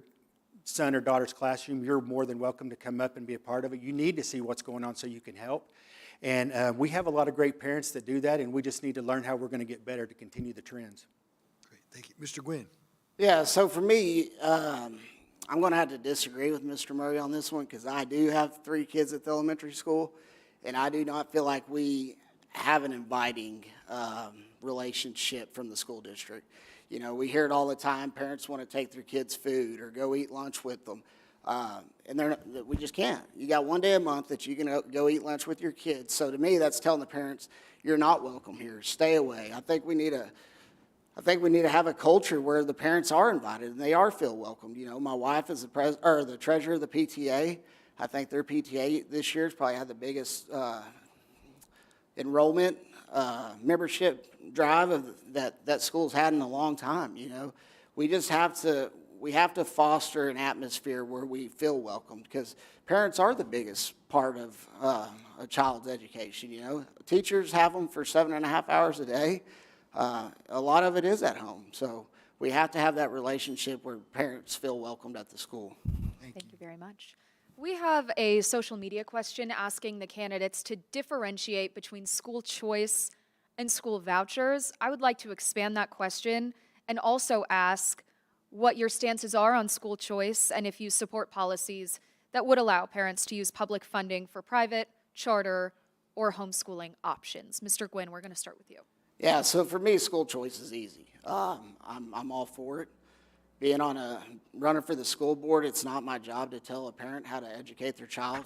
son or daughter's classroom, you're more than welcome to come up and be a part of it. You need to see what's going on so you can help. And we have a lot of great parents that do that, and we just need to learn how we're going to get better to continue the trends.
Great, thank you. Mr. Gwynn.
Yeah, so for me, I'm going to have to disagree with Mr. Murray on this one because I do have 3 kids at the elementary school, and I do not feel like we have an inviting relationship from the school district. We hear it all the time. Parents want to take their kids food or go eat lunch with them. And we just can't. You got one day a month that you can go eat lunch with your kids. So to me, that's telling the parents, you're not welcome here. Stay away. I think we need to have a culture where the parents are invited and they are feel welcomed. My wife is the treasurer of the PTA. I think their PTA this year has probably had the biggest enrollment membership drive that school's had in a long time. We just have to foster an atmosphere where we feel welcomed because parents are the biggest part of a child's education. Teachers have them for 7.5 hours a day. A lot of it is at home. So we have to have that relationship where parents feel welcomed at the school.
Thank you very much. We have a social media question asking the candidates to differentiate between school choice and school vouchers. I would like to expand that question and also ask what your stances are on school choice and if you support policies that would allow parents to use public funding for private, charter, or homeschooling options. Mr. Gwynn, we're going to start with you.
Yeah, so for me, school choice is easy. I'm all for it. Being running for the school board, it's not my job to tell a parent how to educate their child.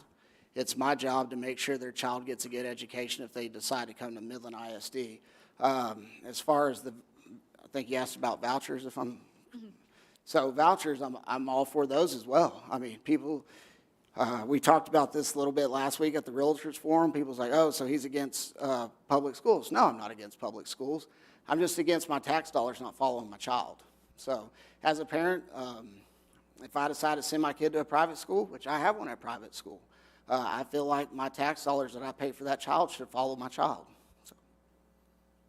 It's my job to make sure their child gets a good education if they decide to come to Midland ISD. As far as I think you asked about vouchers, So vouchers, I'm all for those as well. I mean, people, we talked about this a little bit last week at the Realtors Forum. People's like, oh, so he's against public schools. No, I'm not against public schools. I'm just against my tax dollars not following my child. So as a parent, if I decide to send my kid to a private school, which I have one at private school, I feel like my tax dollars that I pay for that child should follow my child. So.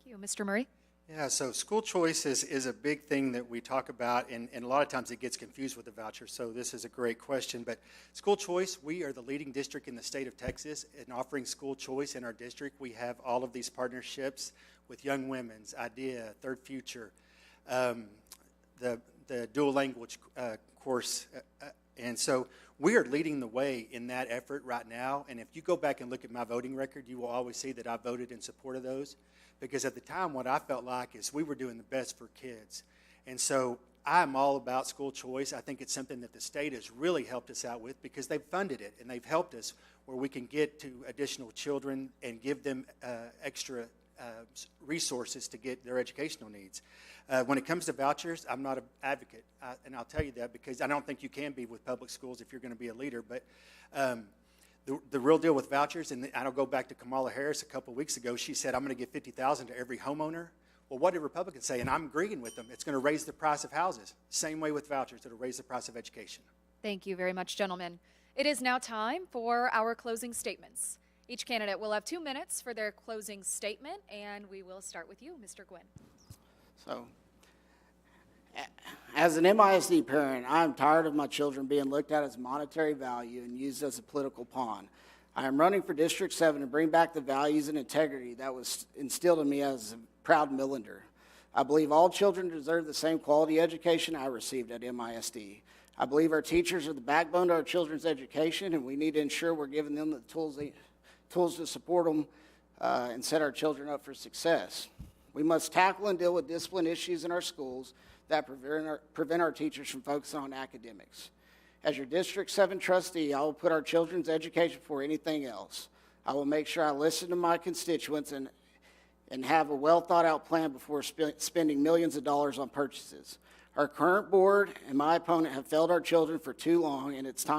Thank you. Mr. Murray?
Yeah, so school choice is a big thing that we talk about, and a lot of times it gets confused with the voucher, so this is a great question. But school choice, we are the leading district in the state of Texas in offering school choice in our district. We have all of these partnerships with Young Women's, IDEA, Third Future, the dual language course, and so we are leading the way in that effort right now. And if you go back and look at my voting record, you will always see that I voted in support of those. Because at the time, what I felt like is we were doing the best for kids. And so I'm all about school choice. I think it's something that the state has really helped us out with because they've funded it and they've helped us where we can get to additional children and give them extra resources to get their educational needs. When it comes to vouchers, I'm not an advocate, and I'll tell you that because I don't think you can be with public schools if you're going to be a leader. But the real deal with vouchers, and I'll go back to Kamala Harris a couple of weeks ago. She said, I'm going to give $50,000 to every homeowner. Well, what did Republicans say? And I'm agreeing with them. It's going to raise the price of houses. Same way with vouchers. It'll raise the price of education.
Thank you very much, gentlemen. It is now time for our closing statements. Each candidate will have 2 minutes for their closing statement, and we will start with you, Mr. Gwynn.
So, as an MISD parent, I'm tired of my children being looked at as monetary value and used as a political pawn. I am running for District 7 to bring back the values and integrity that was instilled in me as a proud Midlander. I believe all children deserve the same quality education I received at MISD. I believe our teachers are the backbone to our children's education, and we need to ensure we're giving them the tools to support them and set our children up for success. We must tackle and deal with discipline issues in our schools that prevent our teachers from focusing on academics. As your District 7 trustee, I will put our children's education before anything else. I will make sure I listen to my constituents and have a well-thought-out plan before spending millions of dollars on purchases. Our current board and my opponent have failed our children for too long, and it's time